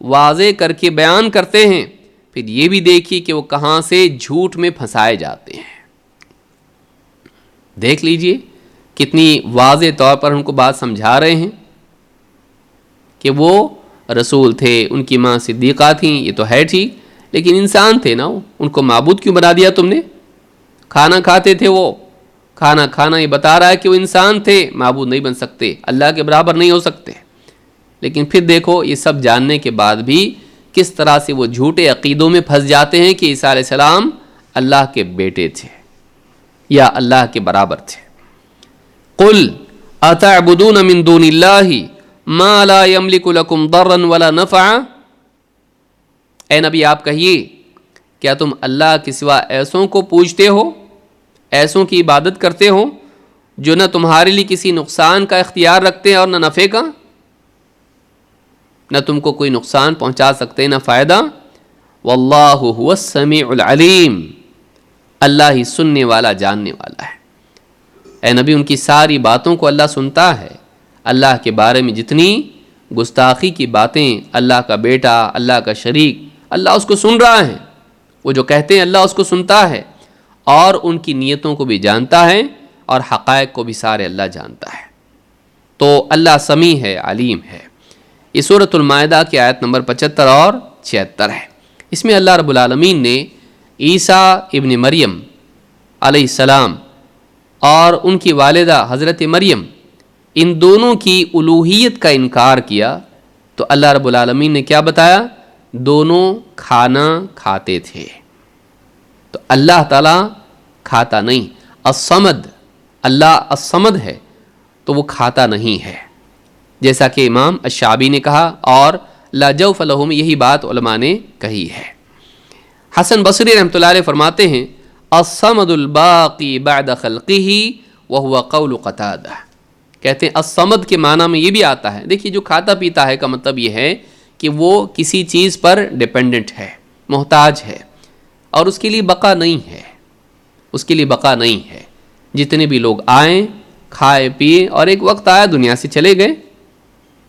واضح کر کے بیان کرتے ہیں، پھر یہ بھی دیکھیے کہ وہ کہاں سے جھوٹ میں پھنسائے جاتے ہیں۔ دیکھ لیجئے کتنی واضح طور پر ان کو بات سمجھا رہے ہیں کہ وہ رسول تھے، ان کی ماں صدیقہ تھیں، یہ تو ہے ٹھیک، لیکن انسان تھے نا، ان کو معبود کیوں بنا دیا تم نے؟ کھانا کھاتے تھے، وہ کھانا کھانا یہ بتا رہا ہے کہ وہ انسان تھے، معبود نہیں بن سکتے، اللہ کے برابر نہیں ہو سکتے۔ لیکن پھر دیکھو یہ سب جاننے کے بعد بھی کس طرح سے وہ جھوٹے عقیدوں میں پھنس جاتے ہیں کہ عیسیٰ علیہ السلام اللہ کے بیٹے تھے یا اللہ کے برابر تھے۔ قل اتعبدون من دون اللہ ما لا یملک لکم ضرا ولا نفعا، اے نبی آپ کہیے کیا تم اللہ کے سوا ایسوں کو پوجتے ہو، ایسوں کی عبادت کرتے ہو جو نہ تمہارے لیے کسی نقصان کا اختیار رکھتے ہیں اور نہ نفع کا، نہ تم کو کوئی نقصان پہنچا سکتے نہ فائدہ، واللہ هو السمیع العلیم، اللہ ہی سننے والا جاننے والا ہے۔ اے نبی، ان کی ساری باتوں کو اللہ سنتا ہے۔ اللہ کے بارے میں جتنی گستاخی کی باتیں، اللہ کا بیٹا، اللہ کا شریک، اللہ اس کو سن رہا ہے۔ وہ جو کہتے ہیں اللہ اس کو سنتا ہے، اور ان کی نیتوں کو بھی جانتا ہے، اور حقائق کو بھی سارے اللہ جانتا ہے۔ تو اللہ سمیع ہے، علیم ہے۔ یہ سورۃ المائدہ کی آیت نمبر 75 اور 76 ہے۔ اس میں اللہ رب العالمین نے عیسیٰ ابن مریم علیہ السلام اور ان کی والدہ حضرت مریم، ان دونوں کی الوہیت کا انکار کیا، تو اللہ رب العالمین نے کیا بتایا؟ دونوں کھانا کھاتے تھے۔ تو اللہ تعالیٰ کھاتا نہیں۔ الصمد، اللہ الصمد ہے تو وہ کھاتا نہیں ہے، جیسا کہ امام الشعبی نے کہا، اور لا جوف لہم، یہی بات علماء نے کہی ہے۔ حسن بصری رحمۃ اللہ علیہ فرماتے ہیں الصمد الباقی بعد خلقہ وہو قول قتادہ، کہتے ہیں الصمد کے معنی میں یہ بھی آتا ہے، دیکھیے جو کھاتا پیتا ہے کا مطلب یہ ہے کہ وہ کسی چیز پر ڈیپینڈنٹ ہے، محتاج ہے، اور اس کے لیے بقا نہیں ہے، اس کے لیے بقا نہیں ہے۔ جتنے بھی لوگ آئیں، کھائے پیے، اور ایک وقت آیا دنیا سے چلے گئے۔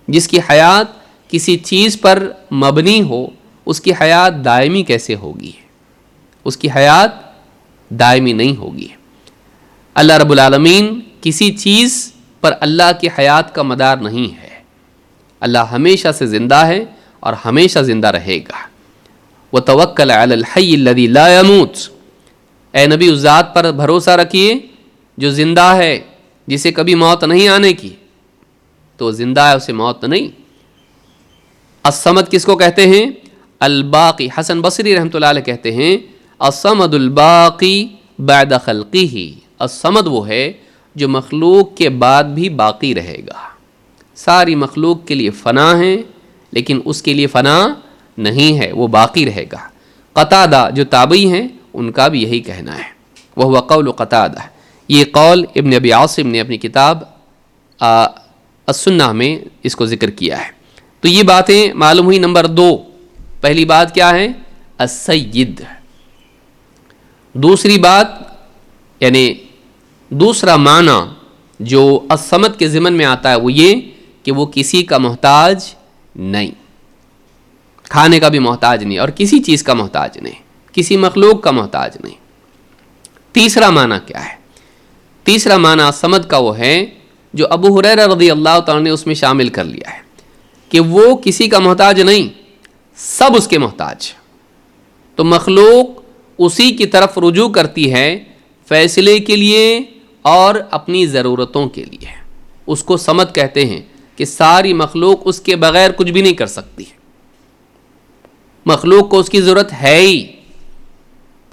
جس کی حیات کسی چیز پر مبنی ہو، اس کی حیات دائمی کیسے ہوگی؟ اس کی حیات دائمی نہیں ہوگی۔ اللہ رب العالمین کسی چیز پر اللہ کی حیات کا مدار نہیں ہے۔ اللہ ہمیشہ سے زندہ ہے اور ہمیشہ زندہ رہے گا۔ وَتَوَكَّلْ عَلَى الْحَيِّ الَّذِي لَا يَمُوتُ، اے نبی اس ذات پر بھروسہ رکھیے جو زندہ ہے، جسے کبھی موت نہیں آنے کی۔ تو زندہ ہے، اسے موت نہیں۔ الصمد کس کو کہتے ہیں؟ الباقی۔ حسن بصری رحمۃ اللہ علیہ کہتے ہیں الصمد الباقی بعد خلقہ، الصمد وہ ہے جو مخلوق کے بعد بھی باقی رہے گا۔ ساری مخلوق کے لیے فنا ہے، لیکن اس کے لیے فنا نہیں ہے، وہ باقی رہے گا۔ قتادہ جو تابعی ہیں، ان کا بھی یہی کہنا ہے، وہ قول قتادہ۔ یہ قول ابن ابی عاصم نے اپنی کتاب السنہ میں اس کو ذکر کیا ہے۔ تو یہ باتیں معلوم ہوئی۔ نمبر 2، پہلی بات کیا ہے؟ السید۔ دوسری بات، یعنی دوسرا معنی جو الصمد کے ضمن میں آتا ہے وہ یہ کہ وہ کسی کا محتاج نہیں، کھانے کا بھی محتاج نہیں، اور کسی چیز کا محتاج نہیں، کسی مخلوق کا محتاج نہیں۔ تیسرا معنی کیا ہے؟ تیسرا معنی الصمد کا وہ ہے جو ابو ہریرہ رضی اللہ تعالیٰ نے اس میں شامل کر لیا ہے، کہ وہ کسی کا محتاج نہیں، سب اس کے محتاج۔ تو مخلوق اسی کی طرف رجوع کرتی ہے فیصلے کے لیے اور اپنی ضرورتوں کے لیے۔ اس کو صمد کہتے ہیں کہ ساری مخلوق اس کے بغیر کچھ بھی نہیں کر سکتی۔ مخلوق کو اس کی ضرورت ہے ہی،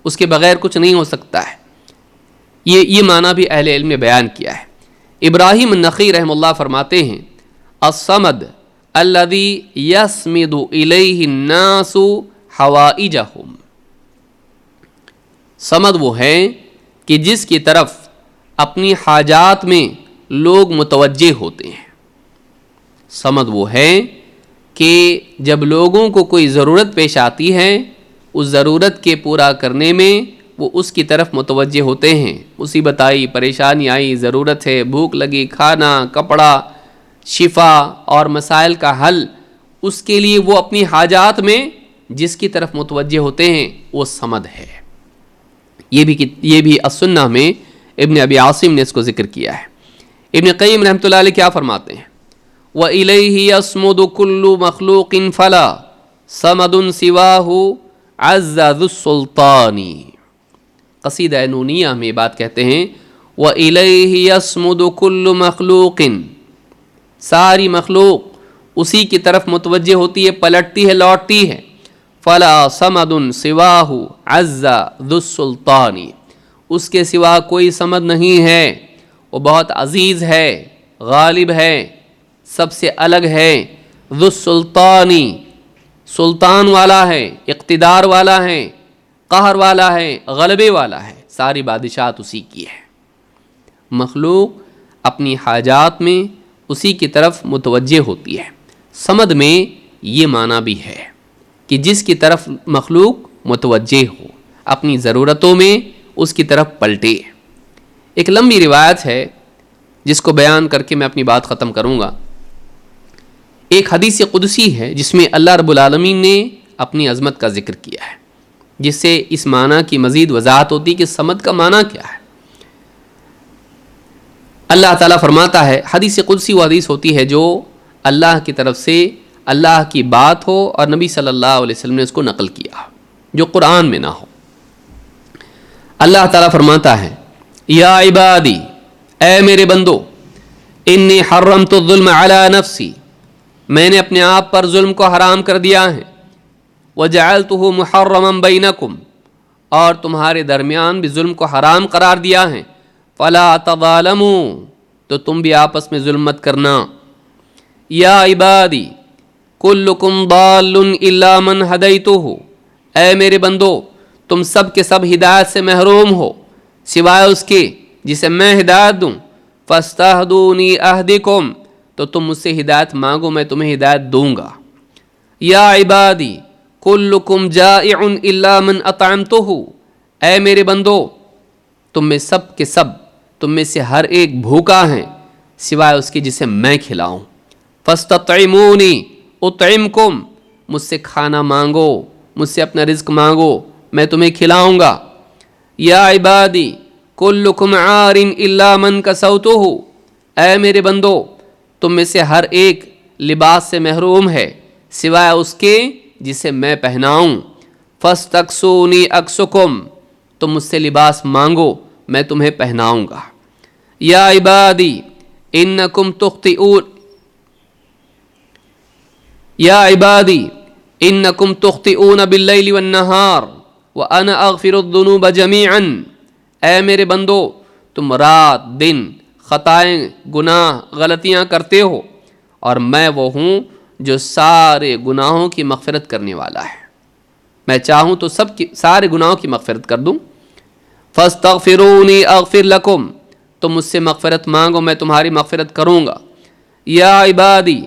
اس کے بغیر کچھ نہیں ہو سکتا ہے۔ یہ معنی بھی اہل علم نے بیان کیا ہے۔ ابراہیم النخعی رحمہ اللہ فرماتے ہیں الصمد الذی یصمد الیہ الناس حوائجہم، صمد وہ ہے کہ جس کی طرف اپنی حاجات میں لوگ متوجہ ہوتے ہیں۔ صمد وہ ہے کہ جب لوگوں کو کوئی ضرورت پیش آتی ہے، اس ضرورت کے پورا کرنے میں وہ اس کی طرف متوجہ ہوتے ہیں۔ مصیبت آئی، پریشانی آئی، ضرورت ہے، بھوک لگی، کھانا، کپڑا، شفا اور مسائل کا حل، اس کے لیے وہ اپنی حاجات میں جس کی طرف متوجہ ہوتے ہیں وہ صمد ہے۔ یہ بھی السنہ میں ابن ابی عاصم نے اس کو ذکر کیا ہے۔ ابن قیم رحمۃ اللہ علیہ کیا فرماتے ہیں؟ وَإِلَيْهِ يَصْمُدُ كُلُّ مَخْلُوقٍ فَلَا صَمَدٌ سِوَاهُ عَزَّ ذُو السُّلْطَانِ۔ قصیدہ نونیہ میں بات کہتے ہیں وَإِلَيْهِ يَصْمُدُ كُلُّ مَخْلُوقٍ، ساری مخلوق اسی کی طرف متوجہ ہوتی ہے، پلٹتی ہے، لوٹتی ہے۔ فَلَا صَمَدٌ سِوَاهُ عَزَّ ذُو السُّلْطَانِ، اس کے سوا کوئی صمد نہیں ہے، وہ بہت عزیز ہے، غالب ہے، سب سے الگ ہے۔ ذو السلطانی، سلطان والا ہے، اقتدار والا ہے، قہر والا ہے، غلبے والا ہے، ساری بادشاہت اسی کی ہے۔ مخلوق اپنی حاجات میں اسی کی طرف متوجہ ہوتی ہے۔ صمد میں یہ معنی بھی ہے کہ جس کی طرف مخلوق متوجہ ہو، اپنی ضرورتوں میں اس کی طرف پلٹے۔ ایک لمبی روایت ہے جس کو بیان کر کے میں اپنی بات ختم کروں گا۔ ایک حدیث قدسی ہے جس میں اللہ رب العالمین نے اپنی عظمت کا ذکر کیا ہے، جس سے اس معنی کی مزید وضاحت ہوتی کہ صمد کا معنی کیا ہے۔ اللہ تعالیٰ فرماتا ہے، حدیث قدسی وہ حدیث ہوتی ہے جو اللہ کی طرف سے اللہ کی بات ہو اور نبی صلی اللہ علیہ وسلم نے اس کو نقل کیا، جو قرآن میں نہ ہو۔ اللہ تعالیٰ فرماتا ہے، یا عبادی، اے میرے بندو، انی حرمت الظلم علی نفسی، میں نے اپنے آپ پر ظلم کو حرام کر دیا ہے، وجعلتہ محرما بینکم، اور تمہارے درمیان بھی ظلم کو حرام قرار دیا ہے، فلا تظالموا، تو تم بھی آپس میں ظلم مت کرنا۔ یا عبادی کلکم ضال الا من ہدیتہ، اے میرے بندو، تم سب کے سب ہدایت سے محروم ہو سوائے اس کے جسے میں ہدایت دوں، فاستہدونی اہدکم، تو تم مجھ سے ہدایت مانگو میں تمہیں ہدایت دوں گا۔ یا عبادی کلکم جائع الا من اطعمتہ، اے میرے بندو، تم میں سب کے سب، تم میں سے ہر ایک بھوکا ہے سوائے اس کے جسے میں کھلاؤں، فاستطعمونی اطعمکم، مجھ سے کھانا مانگو، مجھ سے اپنا رزق مانگو، میں تمہیں کھلاؤں گا۔ یا عبادی کلکم عار الا من کسوتہ، اے میرے بندو، تم میں سے ہر ایک لباس سے محروم ہے سوائے اس کے جسے میں پہناؤں، فاستکسونی اکسکم، تم مجھ سے لباس مانگو میں تمہیں پہناؤں گا۔ یا عبادی انکم تخطئون، یا عبادی انکم تخطئون باللیل والنہار وانا اغفر الذنوب جمیعا، اے میرے بندو، تم رات دن خطائیں، گناہ، غلطیاں کرتے ہو اور میں وہ ہوں جو سارے گناہوں کی مغفرت کرنے والا ہے، میں چاہوں تو سارے گناہوں کی مغفرت کر دوں۔ فاستغفرونی اغفر لکم، تم مجھ سے مغفرت مانگو میں تمہاری مغفرت کروں گا۔ یا عبادی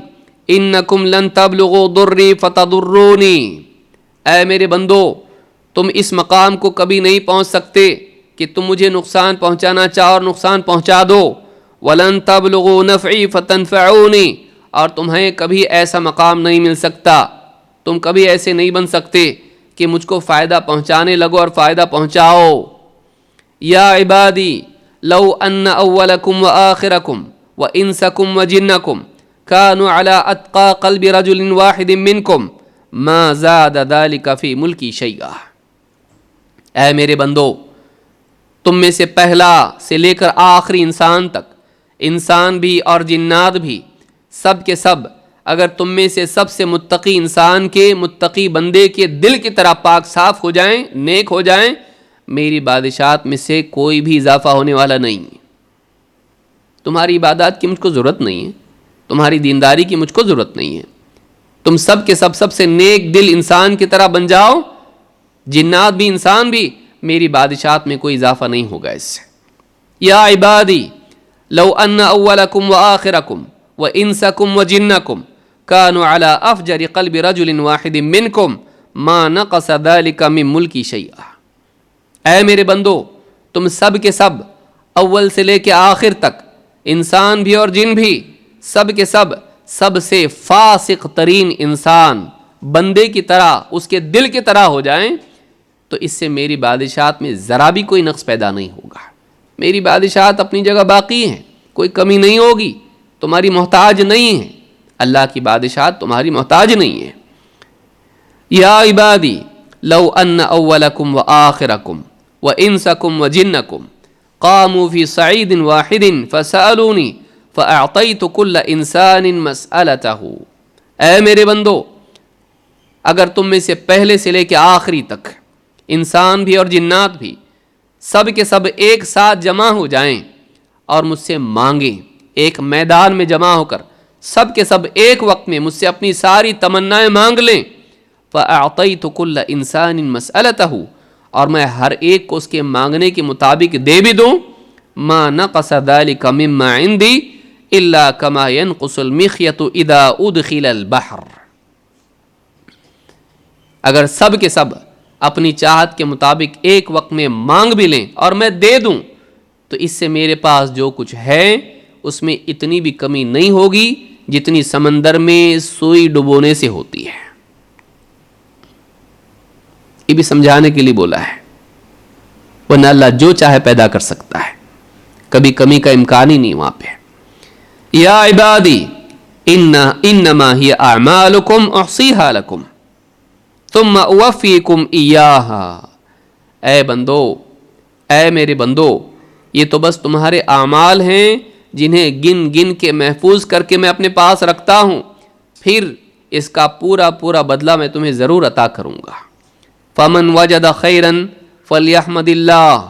انکم لن تبلغوا ضری فتضرونی، اے میرے بندو، تم اس مقام کو کبھی نہیں پہنچ سکتے کہ تم مجھے نقصان پہنچانا چاہو اور نقصان پہنچا دو، ولن تبلغوا نفعی فتنفعونی، اور تمہیں کبھی ایسا مقام نہیں مل سکتا، تم کبھی ایسے نہیں بن سکتے کہ مجھ کو فائدہ پہنچانے لگو اور فائدہ پہنچاؤ۔ یا عبادی لو ان اولکم وآخرکم وانسکم وجنکم كانوا على اتقى قلب رجل واحد منکم ما زاد ذلك فی ملکی شیئا، اے میرے بندو، تم میں سے پہلا سے لے کر آخری انسان تک، انسان بھی اور جنات بھی، سب کے سب اگر تم میں سے سب سے متقی انسان کے، متقی بندے کے دل کی طرح پاک صاف ہو جائیں، نیک ہو جائیں، میری بادشاہت میں سے کوئی بھی اضافہ ہونے والا نہیں ہے۔ تمہاری عبادات کی مجھ کو ضرورت نہیں ہے، تمہاری دینداری کی مجھ کو ضرورت نہیں ہے، تم سب کے سب سے نیک دل انسان کی طرح بن جاؤ، جنات بھی انسان بھی، میری بادشاہت میں کوئی اضافہ نہیں ہوگا اس سے۔ یا عبادی لو ان اولکم وآخرکم وانسکم وجنکم كانوا على افجر قلب رجل واحد منکم ما نقص ذلك من ملکی شیئا، اے میرے بندو، تم سب کے سب اول سے لے کے آخر تک، انسان بھی اور جن بھی، سب کے سب سے فاسق ترین انسان بندے کی طرح، اس کے دل کی طرح ہو جائیں تو اس سے میری بادشاہت میں ذرا بھی کوئی نقص پیدا نہیں ہوگا۔ میری بادشاہت اپنی جگہ باقی ہے، کوئی کمی نہیں ہوگی، تمہاری محتاج نہیں ہے، اللہ کی بادشاہت تمہاری محتاج نہیں ہے۔ یا عبادی لو ان اولکم وآخرکم وانسکم وجنکم قاموا فی صعید واحد فسألونی فأعطیت کل انسان مسألتہ، اے میرے بندو، اگر تم میں سے پہلے سے لے کے آخری تک، انسان بھی اور جنات بھی، سب کے سب ایک ساتھ جمع ہو جائیں اور مجھ سے مانگیں، ایک میدان میں جمع ہو کر سب کے سب ایک وقت میں مجھ سے اپنی ساری تمنائیں مانگ لیں، فأعطیت کل انسان مسألتہ، اور میں ہر ایک کو اس کے مانگنے کے مطابق دے بھی دوں، ما نقص ذلك مما عندی الا كما ينقص المخيط اذا ادخل البحر، اگر سب کے سب اپنی چاہت کے مطابق ایک وقت میں مانگ بھی لیں اور میں دے دوں تو اس سے میرے پاس جو کچھ ہے اس میں اتنی بھی کمی نہیں ہوگی جتنی سمندر میں سوئی ڈبونے سے ہوتی ہے. یہ بھی سمجھانے کے لیے بولا ہے، ورنہ اللہ جو چاہے پیدا کر سکتا ہے، کبھی کمی کا امکان ہی نہیں وہاں پہ. یا عبادی انما ہی اعمالکم احصیہا لکم ثم اوفیکم ایاہا. اے بندو، اے میرے بندو، یہ تو بس تمہارے اعمال ہیں جنہیں گن گن کے محفوظ کر کے میں اپنے پاس رکھتا ہوں، پھر اس کا پورا پورا بدلہ میں تمہیں ضرور عطا کروں گا. فمن وجد خیرا فلیحمد اللہ.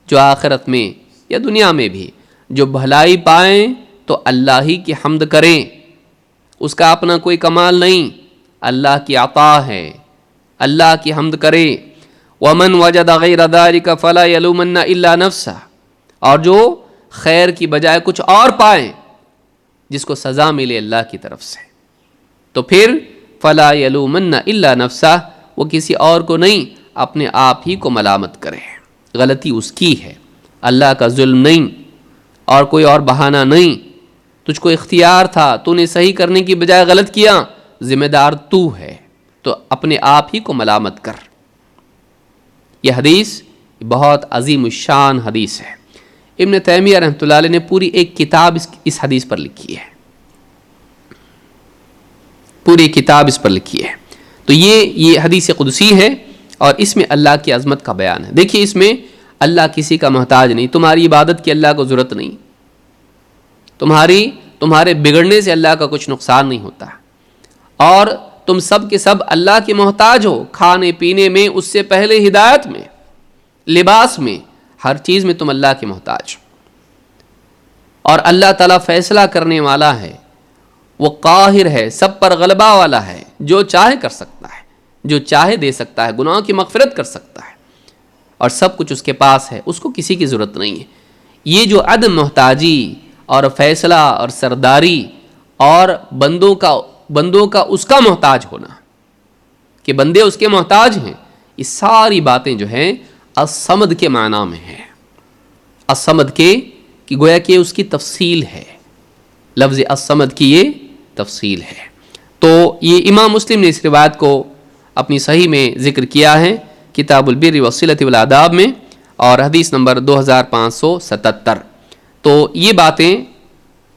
جو آخرت میں یا دنیا میں بھی جو بھلائی پائیں تو اللہ ہی کی حمد کریں، اس کا اپنا کوئی کمال نہیں، اللہ کی عطا ہے، اللہ کی حمد کریں. ومن وجد غیر ذلک فلا یلومن الا نفسہ. اور جو خیر کی بجائے کچھ اور پائیں جس کو سزا ملے اللہ کی طرف سے، تو پھر فلا یلومن الا نفسہ، وہ کسی اور کو نہیں اپنے آپ ہی کو ملامت کرے. غلطی اس کی ہے، اللہ کا ظلم نہیں اور کوئی اور بہانہ نہیں. تجھ کو اختیار تھا، تو نے صحیح کرنے کی بجائے غلط کیا، ذمہ دار تو ہے، تو اپنے آپ ہی کو ملامت کر. یہ حدیث بہت عظیم الشان حدیث ہے. ابن تیمیہ رحمۃ اللہ علیہ نے پوری ایک کتاب اس حدیث پر لکھی ہے، پوری کتاب اس پر لکھی ہے. تو یہ حدیث قدسی ہے اور اس میں اللہ کی عظمت کا بیان ہے. دیکھیے اس میں اللہ کسی کا محتاج نہیں، تمہاری عبادت کی اللہ کو ضرورت نہیں، تمہارے بگڑنے سے اللہ کا کچھ نقصان نہیں ہوتا، اور تم سب کے سب اللہ کے محتاج ہو، کھانے پینے میں، اس سے پہلے ہدایت میں، لباس میں، ہر چیز میں تم اللہ کے محتاج ہو. اور اللہ تعالیٰ فیصلہ کرنے والا ہے، وہ قاہر ہے، سب پر غلبہ والا ہے، جو چاہے کر سکتا ہے، جو چاہے دے سکتا ہے، گناہوں کی مغفرت کر سکتا ہے، اور سب کچھ اس کے پاس ہے، اس کو کسی کی ضرورت نہیں ہے. یہ جو عدم محتاجی اور فیصلہ اور سرداری اور بندوں کا اس کا محتاج ہونا کہ بندے اس کے محتاج ہیں، یہ ساری باتیں جو ہیں الصمد کے معنی میں ہیں. الصمد کے کہ گویا کہ اس کی تفصیل ہے، لفظ الصمد کی یہ تفصیل ہے. تو یہ امام مسلم نے اس روایت کو اپنی صحیح میں ذکر کیا ہے کتاب البر والصلۃ والآداب میں، اور حدیث نمبر 2577. تو یہ باتیں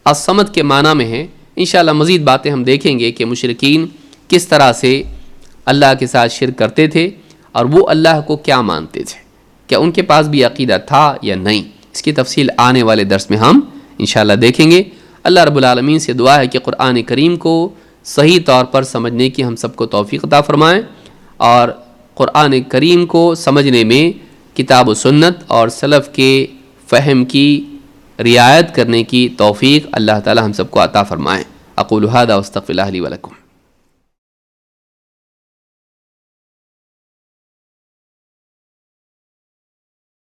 الصمد کے معنی میں ہیں. انشاءاللہ مزید باتیں ہم دیکھیں گے کہ مشرکین کس طرح سے اللہ کے ساتھ شرک کرتے تھے اور وہ اللہ کو کیا مانتے تھے، کیا ان کے پاس بھی عقیدہ تھا یا نہیں. اس کی تفصیل آنے والے درس میں ہم انشاءاللہ دیکھیں گے. اللہ رب العالمین سے دعا ہے کہ قرآن کریم کو صحیح طور پر سمجھنے کی ہم سب کو توفیق عطا فرمائیں، اور قرآن کریم کو سمجھنے میں کتاب و سنت اور سلف کے فہم کی رعایت کرنے کی توفیق اللہ تعالی ہم سب کو عطا فرمائیں. اقول ھذا واستغفر اللہ لی ولکم.